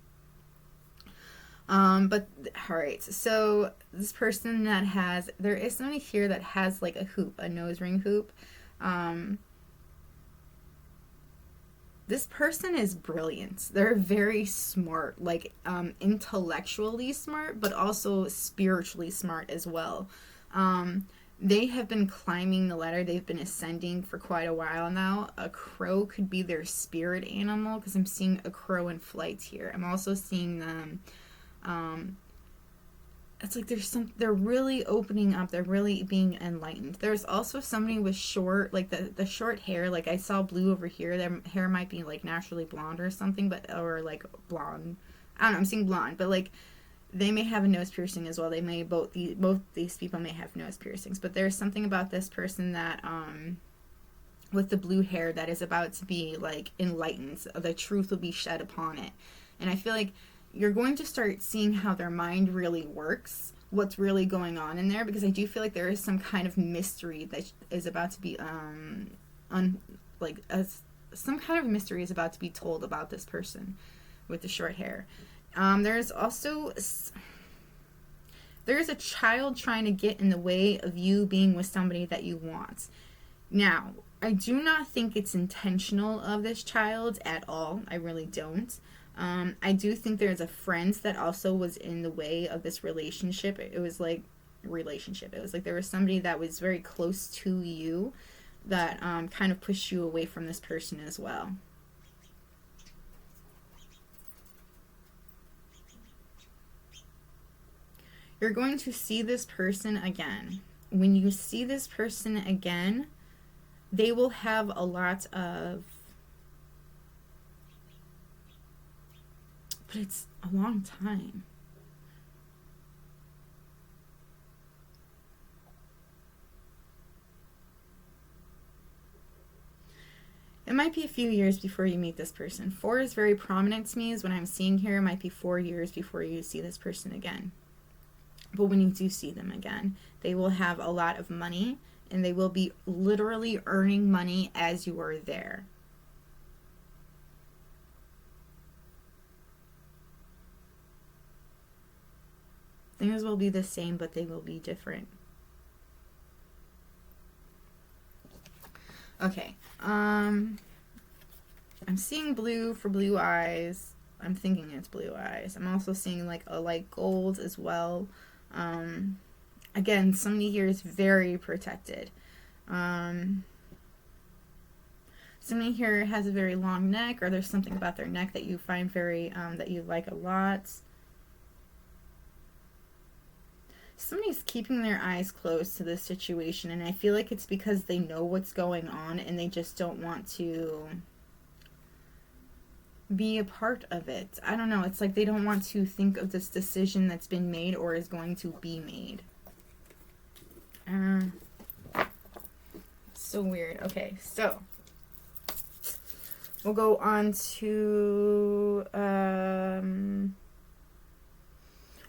But alright, so this person there is somebody here that has like a hoop, a nose ring hoop. This person is brilliant. They're very smart, like intellectually smart, but also spiritually smart as well. They have been climbing the ladder. They've been ascending for quite a while now. A crow could be their spirit animal, because I'm seeing a crow in flight here. I'm also seeing them, it's like they're really opening up. They're really being enlightened. There's also somebody with short, like the short hair. Like, I saw blue over here. Their hair might be like naturally blonde or something, or like blonde. I don't know. I'm seeing blonde, but like, they may have a nose piercing as well. They may both these people may have nose piercings. But there's something about this person that with the blue hair that is about to be like enlightened. The truth will be shed upon it. And I feel like you're going to start seeing how their mind really works, what's really going on in there, because I do feel like there is some kind of mystery that is about to be some kind of mystery is about to be told about this person with the short hair. There's a child trying to get in the way of you being with somebody that you want. Now, I do not think it's intentional of this child at all. I really don't. I do think there's a friend that also was in the way of this relationship. It was like there was somebody that was very close to you that kind of pushed you away from this person as well. You're going to see this person again. When you see this person again, they will have a lot of... But it's a long time. It might be a few years before you meet this person. 4 is very prominent to me, is what I'm seeing here. It might be 4 years before you see this person again. But when you do see them again, they will have a lot of money, and they will be literally earning money as you are there. Things will be the same, but they will be different. Okay. I'm seeing blue for blue eyes. I'm thinking it's blue eyes. I'm also seeing like a light gold as well. Again, somebody here is very protected. Somebody here has a very long neck, or there's something about their neck that you find very, that you like a lot. Somebody's keeping their eyes closed to this situation, and I feel like it's because they know what's going on and they just don't want to be a part of it. I don't know. It's like they don't want to think of this decision that's been made or is going to be made. So weird. Okay, so we'll go on to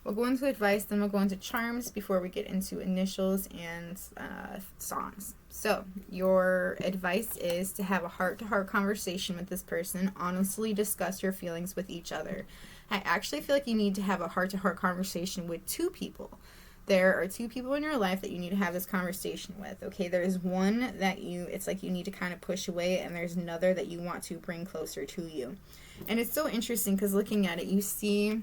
We'll go into advice, then we'll go into charms before we get into initials and songs. So, your advice is to have a heart-to-heart conversation with this person. Honestly discuss your feelings with each other. I actually feel like you need to have a heart-to-heart conversation with two people. There are two people in your life that you need to have this conversation with. Okay, there's one that it's like you need to kind of push away, and there's another that you want to bring closer to you. And it's so interesting because looking at it, you see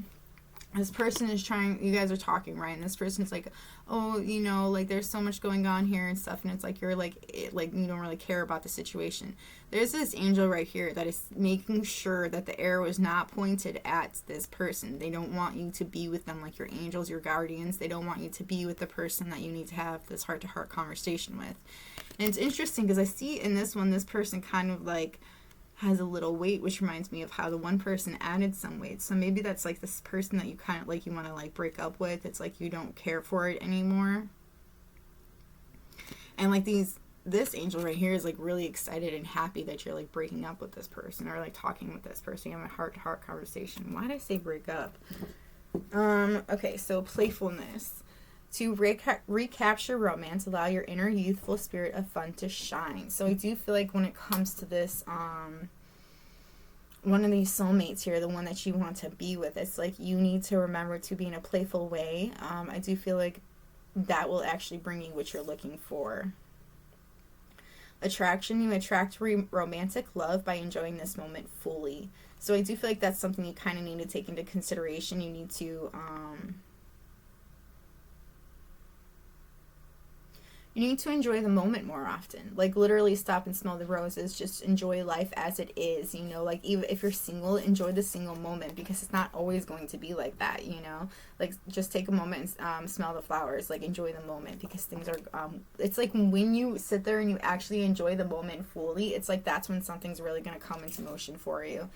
this person is trying, you guys are talking, right? And this person is like, oh, you know, like there's so much going on here and stuff. And it's like, you're like you don't really care about the situation. There's this angel right here that is making sure that the arrow is not pointed at this person. They don't want you to be with them like your angels, your guardians. They don't want you to be with the person that you need to have this heart-to-heart conversation with. And it's interesting because I see in this one, this person kind of like has a little weight, which reminds me of how the one person added some weight. So maybe that's like this person that you kind of like, you want to like break up with. It's like you don't care for it anymore. And like this angel right here is like really excited and happy that you're like breaking up with this person or like talking with this person. You have a heart-to-heart conversation. Why did I say break up? Okay, so playfulness. To recapture romance, allow your inner youthful spirit of fun to shine. So I do feel like when it comes to this, one of these soulmates here, the one that you want to be with, it's like you need to remember to be in a playful way. I do feel like that will actually bring you what you're looking for. Attraction, you attract romantic love by enjoying this moment fully. So I do feel like that's something you kind of need to take into consideration. You need to, you need to enjoy the moment more often. Like, literally stop and smell the roses. Just enjoy life as it is, you know? Like, even if you're single, enjoy the single moment because it's not always going to be like that, you know? Like, just take a moment and smell the flowers. Like, enjoy the moment because things are, it's like when you sit there and you actually enjoy the moment fully, it's like that's when something's really going to come into motion for you.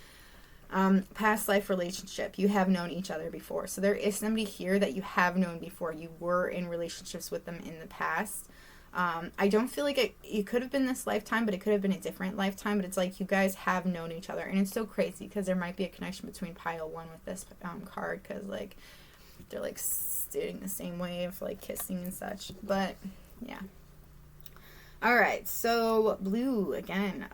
Past life relationship. You have known each other before. So there is somebody here that you have known before. You were in relationships with them in the past. I don't feel like it could have been this lifetime, but it could have been a different lifetime. But it's like you guys have known each other. And it's so crazy because there might be a connection between pile 1 with this card because, like, they're, like, stating the same way of, like, kissing and such. But, yeah. All right. So, blue, again.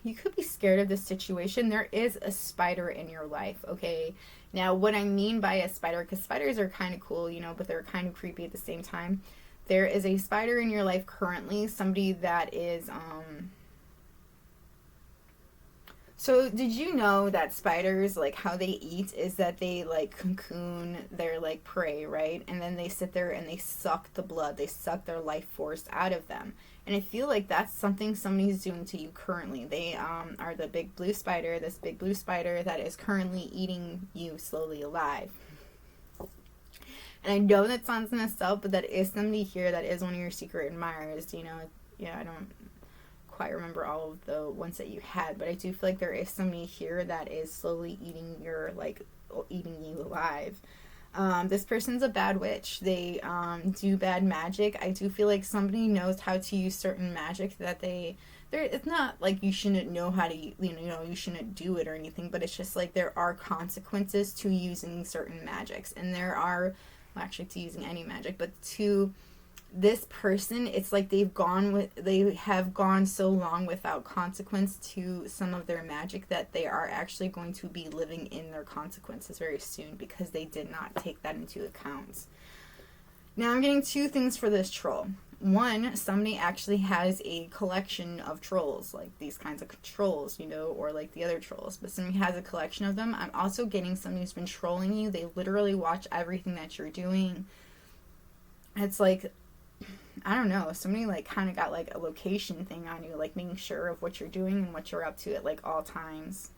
You could be scared of this situation. There is a spider in your life, okay? Now, what I mean by a spider, because spiders are kind of cool, you know, but they're kind of creepy at the same time. There is a spider in your life currently, somebody that is, so did you know that spiders, like, how they eat is that they, like, cocoon their, like, prey, right? And then they sit there and they suck the blood, they suck their life force out of them. And I feel like that's something somebody's doing to you currently. They are the big blue spider, this big blue spider that is currently eating you slowly alive. And I know that sounds messed up, but that is somebody here that is one of your secret admirers, you know. Yeah, I don't quite remember all of the ones that you had, but I do feel like there is somebody here that is slowly eating you alive. This person's a bad witch. They do bad magic. I do feel like somebody knows how to use certain magic that it's not like you shouldn't know how to, you shouldn't do it or anything, but it's just like there are consequences to using certain magics, and there are, well, actually to using any magic, but to this person, it's like they have gone so long without consequence to some of their magic that they are actually going to be living in their consequences very soon because they did not take that into account. Now I'm getting 2 things for this troll. 1, somebody actually has a collection of trolls, like these kinds of trolls, you know, or like the other trolls, but somebody has a collection of them. I'm also getting somebody who's been trolling you. They literally watch everything that you're doing. It's like, I don't know, somebody like kind of got like a location thing on you, like making sure of what you're doing and what you're up to at like all times.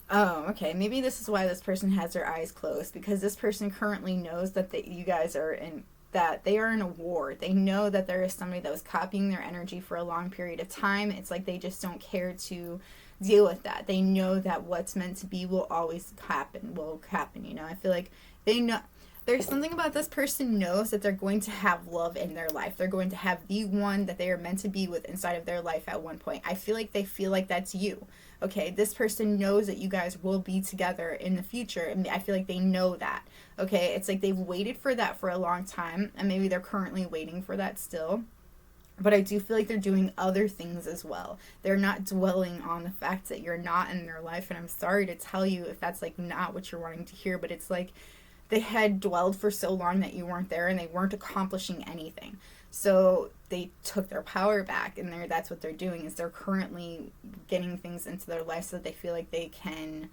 Oh, okay. Maybe this is why this person has their eyes closed, because this person currently knows that you guys are that they are in a war. They know that there is somebody that was copying their energy for a long period of time. It's like they just don't care to deal with that. They know that what's meant to be will always happen, you know. I feel like they know There's something about this person knows that they're going to have love in their life. They're going to have the one that they are meant to be with inside of their life at one point. I feel like they feel like that's you. Okay, this person knows that you guys will be together in the future, and I feel like they know that. Okay, it's like they've waited for that for a long time, and maybe they're currently waiting for that still. But I do feel like they're doing other things as well. They're not dwelling on the fact that you're not in their life, and I'm sorry to tell you if that's like not what you're wanting to hear, but it's like they had dwelled for so long that you weren't there and they weren't accomplishing anything. So they took their power back, and that's what they're doing, is they're currently getting things into their life so that they feel like they can,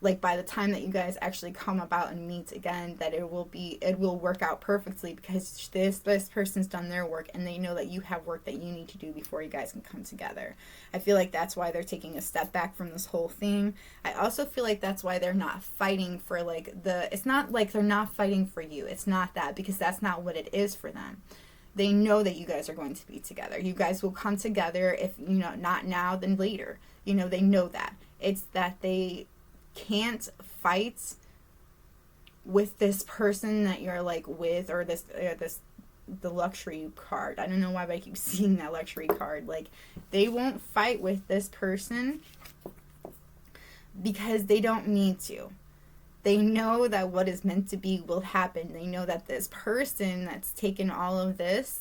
like, by the time that you guys actually come about and meet again, that it will work out perfectly, because this person's done their work and they know that you have work that you need to do before you guys can come together. I feel like that's why they're taking a step back from this whole thing. I also feel like that's why they're not fighting for, like, it's not like they're not fighting for you. It's not that, because that's not what it is for them. They know that you guys are going to be together. You guys will come together, if, not now, then later. They know that. It's that they can't fight with this person that you're like with, or the luxury card. I don't know why, but I keep seeing that luxury card. Like, they won't fight with this person because they don't need to. They know that what is meant to be will happen. They know that this person that's taken all of this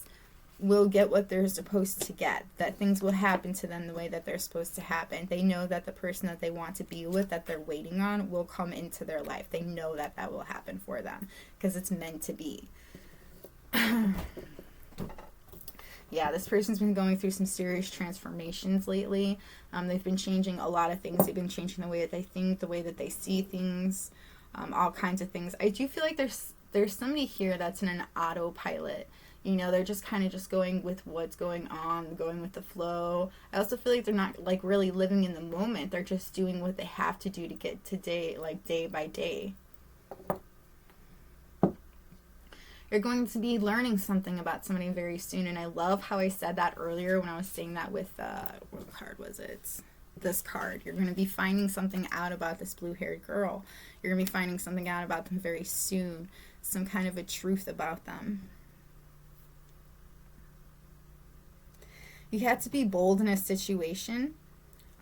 will get what they're supposed to get, that things will happen to them the way that they're supposed to happen. They know that the person that they want to be with, that they're waiting on, will come into their life. They know that that will happen for them because it's meant to be. Yeah, this person's been going through some serious transformations lately. They've been changing a lot of things. They've been changing the way that they think, the way that they see things, all kinds of things. I do feel like there's somebody here that's in an autopilot. They're just kind of just going with what's going on, going with the flow. I also feel like they're not, like, really living in the moment. They're just doing what they have to do to get to day by day. You're going to be learning something about somebody very soon, and I love how I said that earlier when I was saying that with, what card was it? This card. You're going to be finding something out about this blue-haired girl. You're going to be finding something out about them very soon, some kind of a truth about them. You had to be bold in a situation.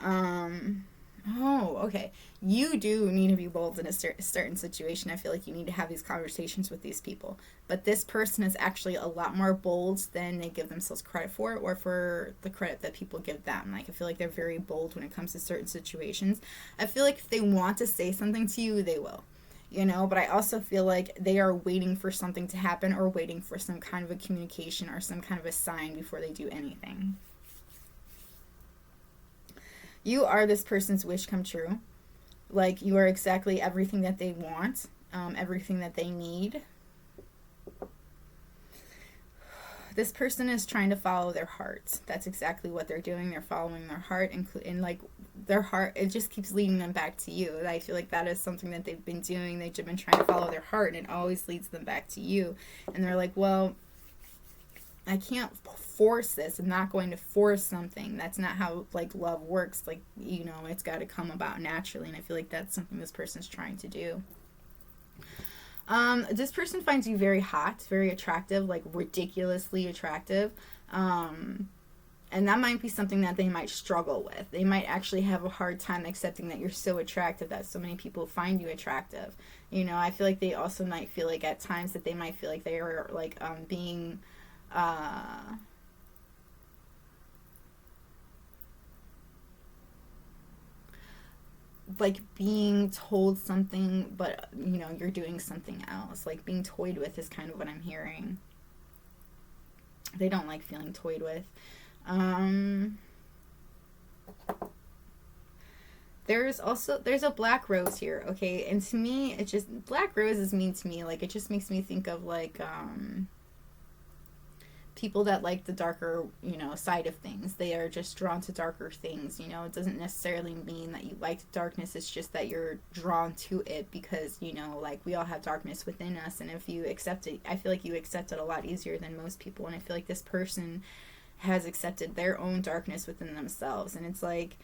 Okay. You do need to be bold in a certain situation. I feel like you need to have these conversations with these people. But this person is actually a lot more bold than they give themselves credit for, or for the credit that people give them. Like, I feel like they're very bold when it comes to certain situations. I feel like if they want to say something to you, they will. But I also feel like they are waiting for something to happen, or waiting for some kind of a communication or some kind of a sign before they do anything. You are this person's wish come true. Like, you are exactly everything that they want, everything that they need. This person is trying to follow their heart. That's exactly what they're doing. They're following their heart, and like, their heart, it just keeps leading them back to you. I feel like that is something that they've been doing. They've been trying to follow their heart, and it always leads them back to you. And they're like, well, I can't force this. I'm not going to force something. That's not how, like, love works. Like, it's got to come about naturally. And I feel like that's something this person's trying to do. This person finds you very hot, very attractive, like ridiculously attractive. And that might be something that they might struggle with. They might actually have a hard time accepting that you're so attractive, that so many people find you attractive. I feel like they also might feel like at times that they might feel like they are, like, being... like being told something, but you're doing something else. Like, being toyed with is kind of what I'm hearing. They don't like feeling toyed with. There's a black rose here, okay? And to me, it just, black roses mean to me, like, it just makes me think of, like, people that like the darker, side of things. They are just drawn to darker things, it doesn't necessarily mean that you like darkness. It's just that you're drawn to it because, like, we all have darkness within us, and if you accept it, I feel like you accept it a lot easier than most people, and I feel like this person has accepted their own darkness within themselves, and it's like,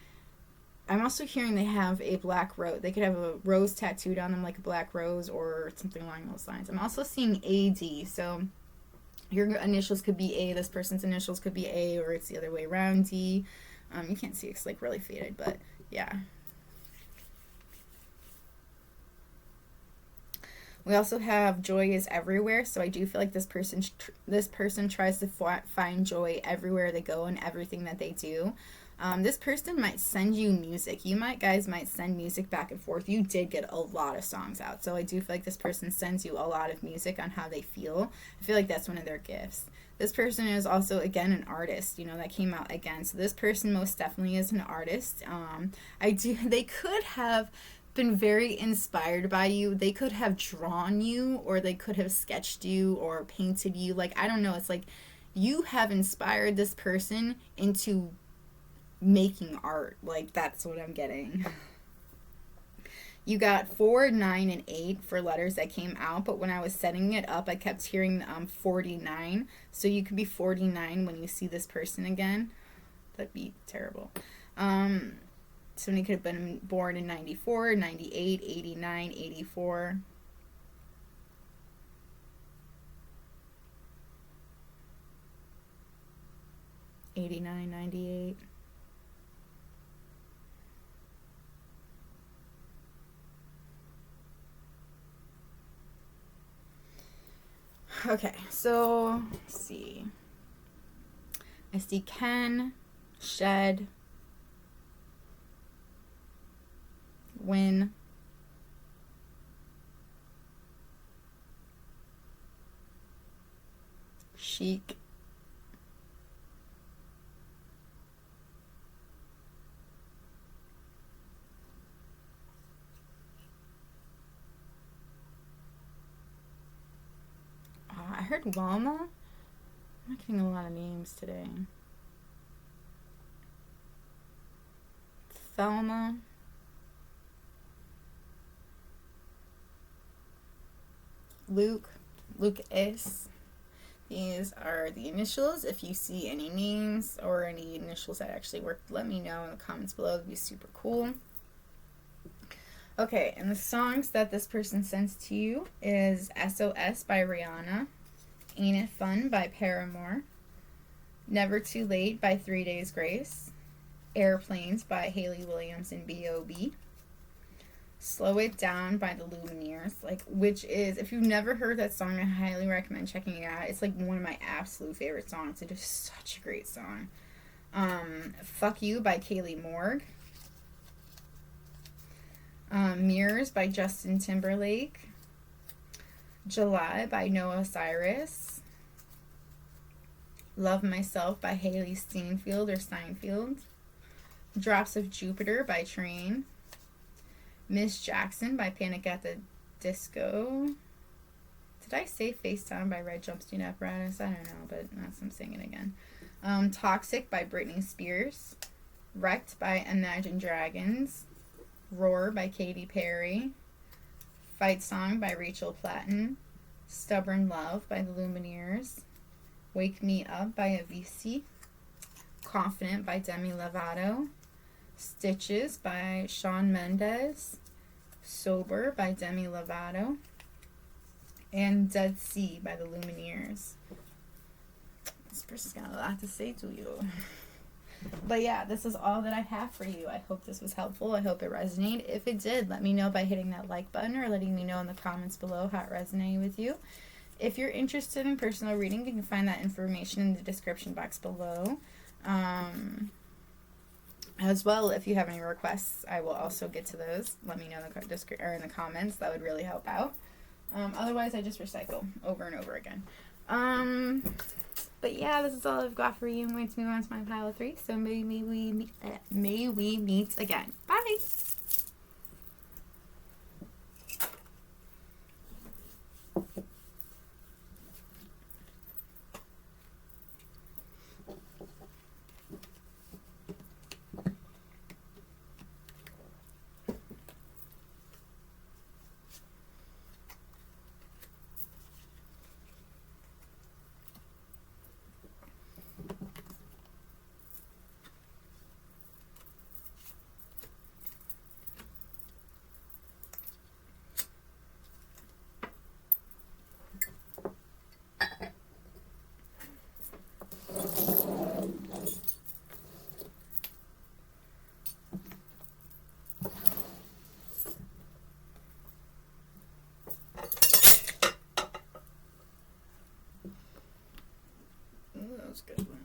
I'm also hearing they have a black rose. They could have a rose tattooed on them, like a black rose or something along those lines. I'm also seeing AD. So your initials could be A. This person's initials could be A, or it's the other way around, D. You can't see it's like really faded, but yeah. We also have joy is everywhere, so I do feel like this person tries to find joy everywhere they go and everything that they do. This person might send you music. You guys might send music back and forth. You did get a lot of songs out, so I do feel like this person sends you a lot of music on how they feel. I feel like that's one of their gifts. This person is also, again, an artist. That came out again. So this person most definitely is an artist. They could have been very inspired by you. They could have drawn you, or they could have sketched you or painted you. Like, I don't know. It's like you have inspired this person into making art. Like, that's what I'm getting. You got 4, 9, and 8 for letters that came out, but when I was setting it up, I kept hearing 49. So you could be 49 when you see this person again. That'd be terrible. Somebody could have been born in 94, 98, 89, 84. '89, 98. Okay, so let's see. I see Ken, Shed, Win, Chic, I heard Walma. I'm not getting a lot of names today. Thelma. Luke S. These are the initials. If you see any names or any initials that actually worked, let me know in the comments below. It'd be super cool. Okay, and the songs that this person sends to you is SOS by Rihanna, Ain't It Fun by Paramore, Never Too Late by 3 Days Grace, Airplanes by Hayley Williams and B.O.B., Slow It Down by the Lumineers, which is, if you've never heard that song, I highly recommend checking it out. It's like one of my absolute favorite songs. It is such a great song. Fuck You by Kaylee Morgue. Mirrors by Justin Timberlake. July by Noah Cyrus. Love Myself by Haley Steinfeld. Drops of Jupiter by Train. Miss Jackson by Panic at the Disco. Did I say FaceTime by Red Jumpsuit Apparatus? I don't know, but I'm singing again. Toxic by Britney Spears. Wrecked by Imagine Dragons. Roar by Katy Perry. Fight Song by Rachel Platten. Stubborn Love by the Lumineers. Wake Me Up by Avicii. Confident by Demi Lovato. Stitches by Shawn Mendes. Sober by Demi Lovato. And Dead Sea by the Lumineers. This person's got a lot to say to you. But yeah, this is all that I have for you. I hope this was helpful. I hope it resonated. If it did, let me know by hitting that like button or letting me know in the comments below how it resonated with you. If you're interested in personal reading, you can find that information in the description box below. As well, if you have any requests, I will also get to those. Let me know in the comments. That would really help out. Otherwise, I just recycle over and over again. But yeah, this is all I've got for you. I'm going to move on to my pile of 3. So may we meet again. Bye. Ooh, that was a good one.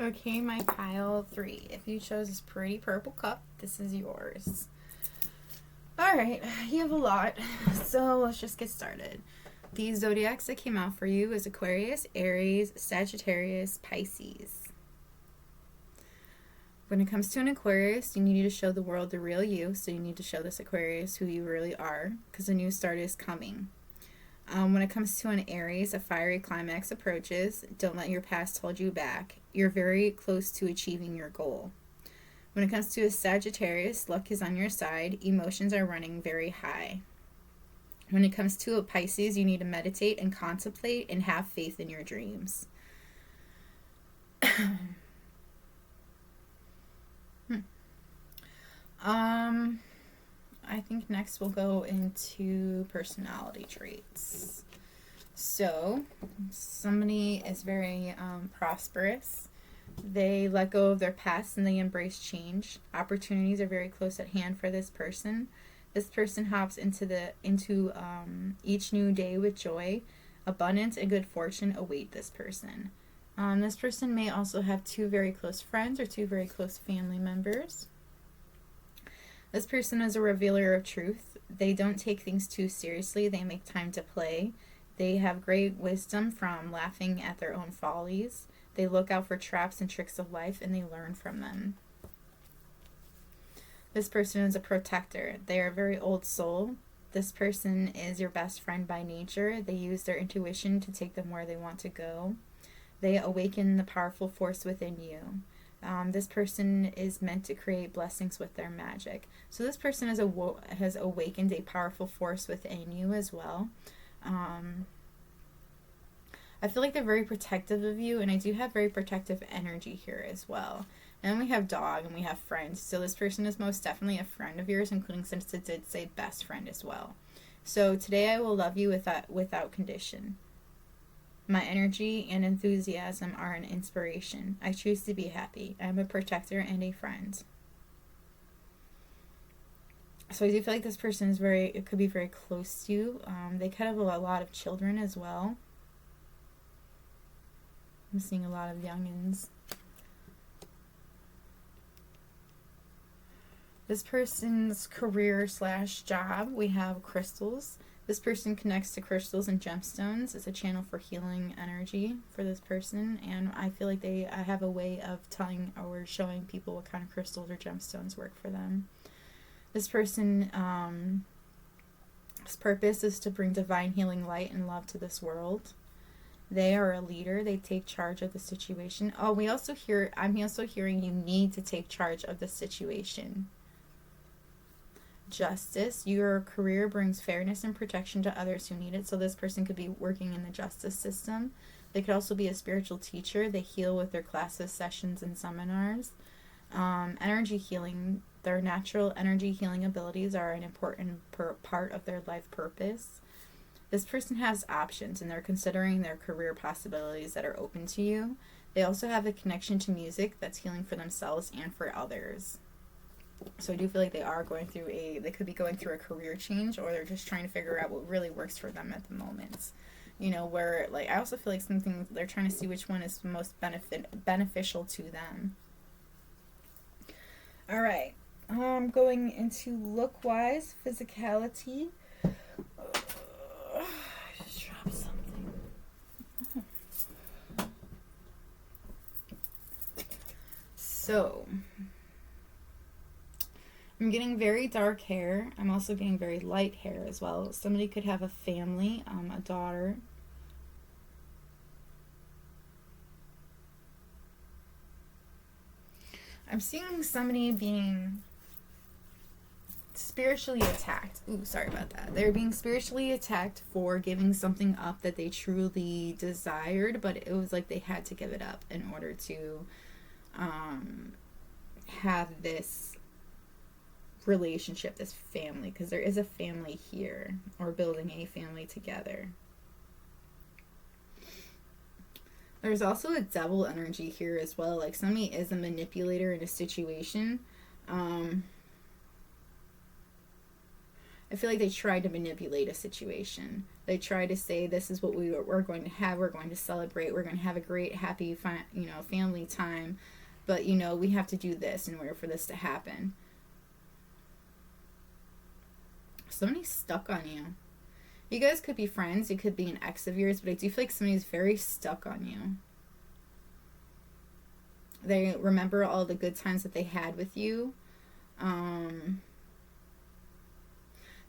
Okay, my pile 3. If you chose this pretty purple cup, this is yours. Alright, you have a lot, so let's just get started. These zodiacs that came out for you is Aquarius, Aries, Sagittarius, Pisces. When it comes to an Aquarius, you need to show the world the real you, so you need to show this Aquarius who you really are, because a new start is coming. When it comes to an Aries, a fiery climax approaches. Don't let your past hold you back. You're very close to achieving your goal. When it comes to a Sagittarius, luck is on your side. Emotions are running very high. When it comes to a Pisces, you need to meditate and contemplate and have faith in your dreams. I think next we'll go into personality traits. So, somebody is very prosperous. They let go of their past and they embrace change. Opportunities are very close at hand for this person. This person hops into each new day with joy. Abundance and good fortune await this person. This person may also have two very close friends or two very close family members. This person is a revealer of truth. They don't take things too seriously. They make time to play. They have great wisdom from laughing at their own follies. They look out for traps and tricks of life and they learn from them. This person is a protector. They are a very old soul. This person is your best friend by nature. They use their intuition to take them where they want to go. They awaken the powerful force within you. This person is meant to create blessings with their magic. So this person has awakened a powerful force within you as well. I feel like they're very protective of you, and I do have very protective energy here as well. And we have dog and we have friends. So this person is most definitely a friend of yours, including, since it did say best friend as well. So today I will love you without condition. My energy and enthusiasm are an inspiration. I choose to be happy. I'm a protector and a friend. So I do feel like this person is it could be very close to you. They could have a lot of children as well. I'm seeing a lot of youngins. This person's career/job, we have crystals. This person connects to crystals and gemstones. It's a channel for healing energy for this person, and I feel like I have a way of telling or showing people what kind of crystals or gemstones work for them. This person, his purpose is to bring divine healing light and love to this world. They are a leader. They take charge of the situation. Oh, I'm also hearing you need to take charge of the situation. Justice. Your career brings fairness and protection to others who need it. So this person could be working in the justice system. They could also be a spiritual teacher. They heal with their classes, sessions, and seminars. Energy healing. Their natural energy healing abilities are an important part of their life purpose. This person has options and they're considering their career possibilities that are open to you. They also have a connection to music that's healing for themselves and for others. So I do feel like they could be going through a career change, or they're just trying to figure out what really works for them at the moment. Where I also feel like something they're trying to see which one is most beneficial to them. All right. Going into look-wise, physicality. I just dropped something. So, I'm getting very dark hair. I'm also getting very light hair as well. Somebody could have a family, a daughter. I'm seeing somebody being spiritually attacked. Ooh, sorry about that. They're being spiritually attacked for giving something up that they truly desired, but it was like they had to give it up in order to have this relationship, this family, because there is a family here, or building a family together. There's also a devil energy here as well. Like somebody is a manipulator in a situation. I feel like they tried to manipulate a situation. They tried to say, this is what we're going to have. We're going to celebrate. We're going to have a great, happy, family time. But, we have to do this in order for this to happen. Somebody's stuck on you. You guys could be friends. You could be an ex of yours. But I do feel like somebody's very stuck on you. They remember all the good times that they had with you.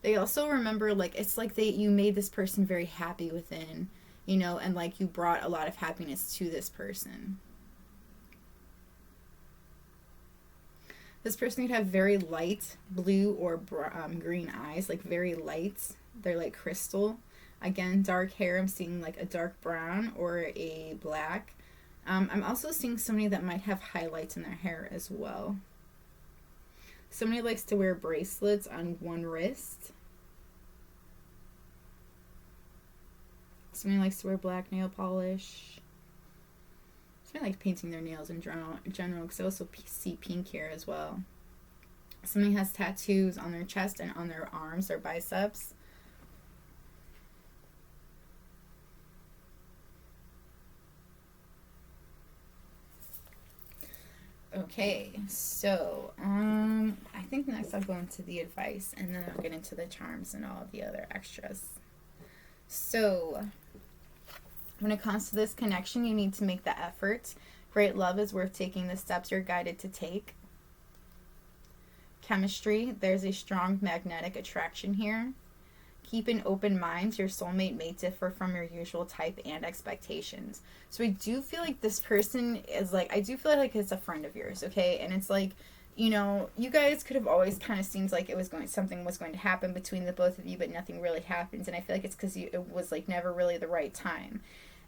They also remember, it's like you made this person very happy within, and you brought a lot of happiness to this person. This person could have very light blue or green eyes, very light. They're like crystal. Again, dark hair, I'm seeing a dark brown or a black. I'm also seeing somebody that might have highlights in their hair as well. Somebody likes to wear bracelets on one wrist. Somebody likes to wear black nail polish. Somebody likes painting their nails in general, because I also see pink here as well. Somebody has tattoos on their chest and on their arms or biceps. Okay, so I think next I'll go into the advice, and then I'll get into the charms and all of the other extras. So when it comes to this connection, you need to make the effort. Great love is worth taking the steps you're guided to take. Chemistry, there's a strong magnetic attraction here. Keep an open mind. Your soulmate may differ from your usual type and expectations. So I do feel like this person is like, I do feel like it's a friend of yours, okay? And it's like, you know, you guys could have always kind of seemed like something was going to happen between the both of you, but nothing really happens. And I feel like it's because it was like never really the right time.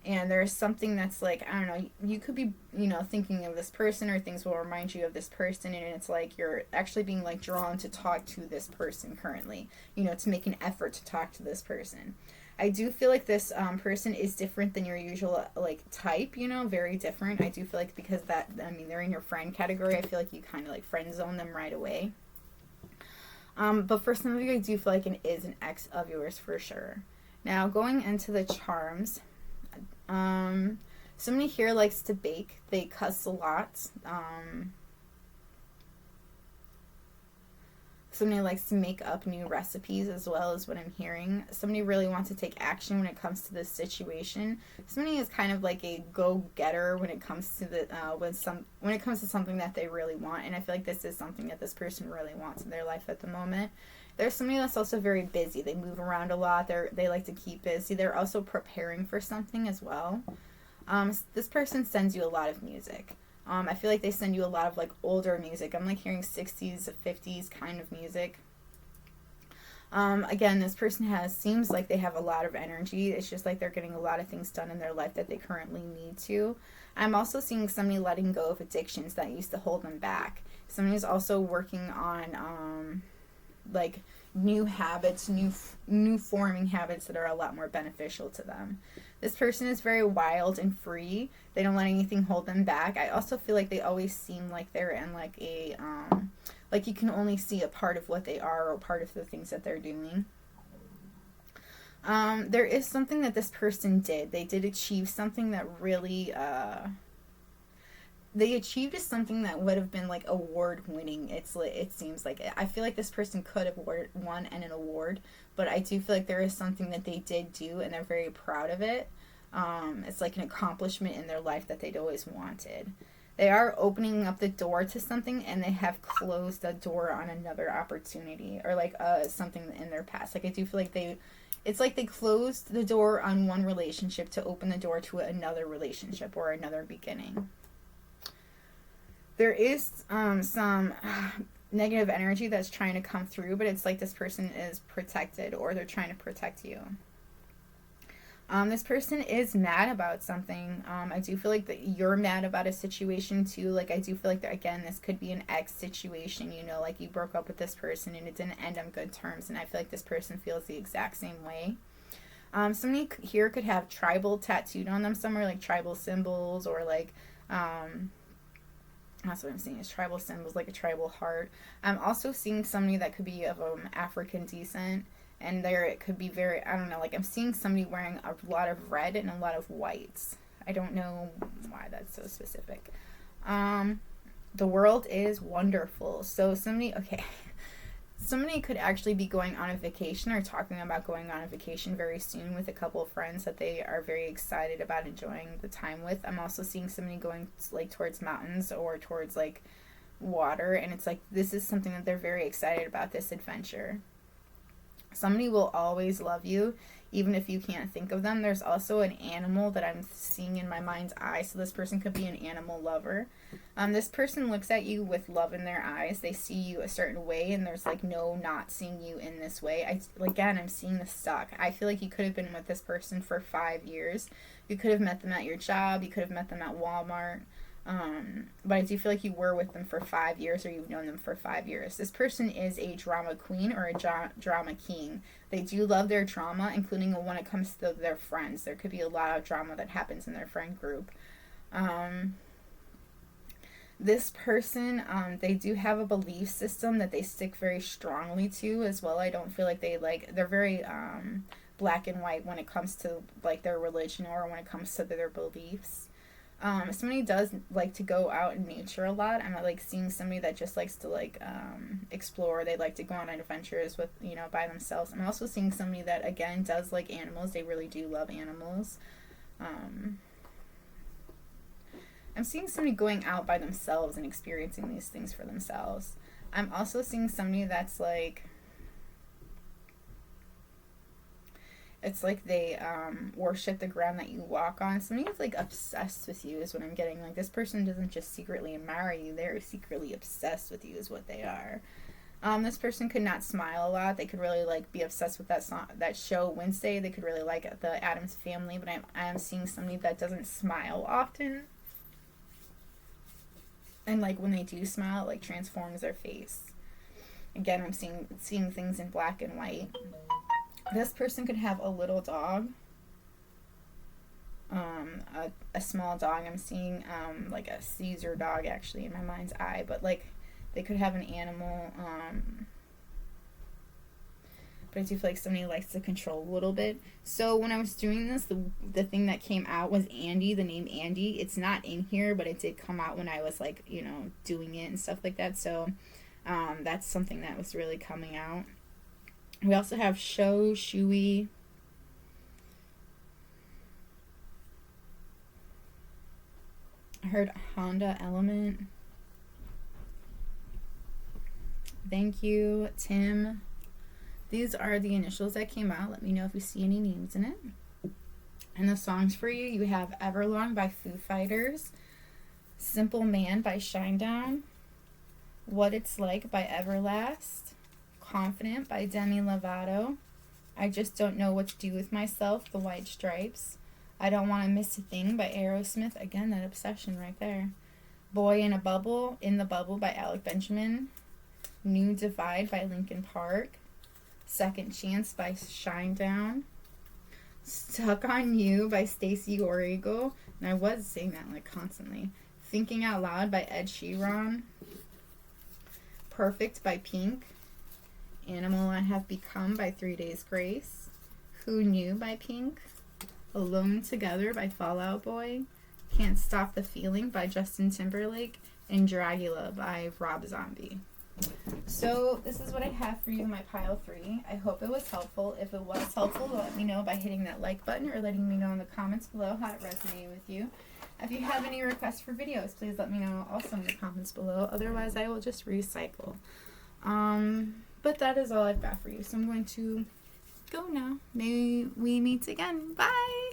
And there's something that's like, I don't know, you could be, you know, thinking of this person, or things will remind you of this person, and it's like you're actually being like drawn to talk to this person currently, you know, to make an effort to talk to this person. I do feel like this person is different than your usual like type, you know, very different. I do feel like because that, I mean, they're in your friend category, I feel like you kind of like friend zone them right away. But for some of you, I do feel like it is an ex of yours for sure. Now going into the charms. Somebody here likes to bake. They cuss a lot. Somebody likes to make up new recipes as well, is what I'm hearing. Somebody really wants to take action when it comes to this situation. Somebody is kind of like a go-getter when it comes to the when it comes to something that they really want, and I feel like this is something that this person really wants in their life at the moment. There's somebody that's also very busy. They move around a lot. They like to keep busy. They're also preparing for something as well. This person sends you a lot of music. I feel like they send you a lot of like older music. I'm like hearing 60s, 50s kind of music. Again, this person seems like they have a lot of energy. It's just like they're getting a lot of things done in their life that they currently need to. I'm also seeing somebody letting go of addictions that used to hold them back. Somebody's also working on like new habits, new forming habits that are a lot more beneficial to them. This person is very wild and free. They don't let anything hold them back. I also feel like they always seem like they're in like a like you can only see a part of what they are, or part of the things that they're doing. There is something that this person did. They did achieve something that really they achieved something that would have been like award winning. It seems like I feel like this person could have won an award, but I do feel like there is something that they did do and they're very proud of it. It's like an accomplishment in their life that they'd always wanted. They are opening up the door to something, and they have closed the door on another opportunity, or like something in their past. Like I do feel like it's like they closed the door on one relationship to open the door to another relationship or another beginning. There is some negative energy that's trying to come through, but it's like this person is protected, or they're trying to protect you. This person is mad about something. I do feel like that you're mad about a situation too. Like I do feel like that, again, this could be an ex situation, you know, like you broke up with this person and it didn't end on good terms, and I feel like this person feels the exact same way. Somebody here could have tribal tattooed on them somewhere, like tribal symbols, or like that's what I'm seeing, is tribal symbols, like a tribal heart. I'm also seeing somebody that could be of African descent, and there it could be very, I don't know, like I'm seeing somebody wearing a lot of red and a lot of whites. I don't know why that's so specific. The world is wonderful. So somebody could actually be going on a vacation, or talking about going on a vacation very soon with a couple of friends that they are very excited about enjoying the time with. I'm also seeing somebody going like towards mountains or towards like water, and it's like this is something that they're very excited about, this adventure. Somebody will always love you, even if you can't think of them. There's also an animal that I'm seeing in my mind's eye, so this person could be an animal lover. This person looks at you with love in their eyes. They see you a certain way, and there's like no not seeing you in this way. I'm seeing the stuck. I feel like you could have been with this person for 5 years. You could have met them at your job. You could have met them at Walmart. But I do feel like you were with them for 5 years or you've known them for 5 years. This person is a drama queen or a drama king. They do love their drama, including when it comes to their friends. There could be a lot of drama that happens in their friend group. This person, they do have a belief system that they stick very strongly to as well. I don't feel like they're very black and white when it comes to like their religion or when it comes to their beliefs. Somebody does like to go out in nature a lot. I'm like seeing somebody that just likes to like explore. They like to go on adventures with, by themselves. I'm also seeing somebody that again does like animals. They really do love animals. I'm seeing somebody going out by themselves and experiencing these things for themselves. I'm also seeing somebody that's like, it's like they worship the ground that you walk on. Somebody is like obsessed with you is what I'm getting. Like this person doesn't just secretly admire you, they're secretly obsessed with you is what they are. This person could not smile a lot. They could really like be obsessed with that song, that show Wednesday. They could really like the Addams Family, but I am seeing somebody that doesn't smile often. And like when they do smile, it like transforms their face. Again, I'm seeing things in black and white. This person could have a little dog, a small dog. I'm seeing like a Caesar dog actually in my mind's eye, but like they could have an animal. But I do feel like somebody likes to control a little bit. So when I was doing this, the thing that came out was Andy, the name Andy. It's not in here, but it did come out when I was like, doing it and stuff like that. So that's something that was really coming out. We also have Show, Shui. I heard Honda Element. Thank you, Tim. These are the initials that came out. Let me know if you see any names in it. And the songs for you, you have Everlong by Foo Fighters, Simple Man by Shinedown, What It's Like by Everlast, Confident by Demi Lovato, I Just Don't Know What to Do With Myself, The White Stripes, I Don't Want to Miss a Thing by Aerosmith, again, that obsession right there, Boy in a Bubble, In the Bubble by Alec Benjamin, New Divide by Linkin Park, Second Chance by Shinedown, Stuck on You by Stacey Origo, and I was saying that like constantly, Thinking Out Loud by Ed Sheeran, Perfect by Pink, Animal I Have Become by 3 Days Grace, Who Knew by Pink, Alone Together by Fall Out Boy, Can't Stop the Feeling by Justin Timberlake, and Dragula by Rob Zombie. So this is what I have for you in my pile 3. I hope it was helpful. If it was helpful, let me know by hitting that like button or letting me know in the comments below how it resonated with you. If you have any requests for videos, please let me know also in the comments below. Otherwise, I will just recycle. But that is all I've got for you. So I'm going to go now. May we meet again. Bye!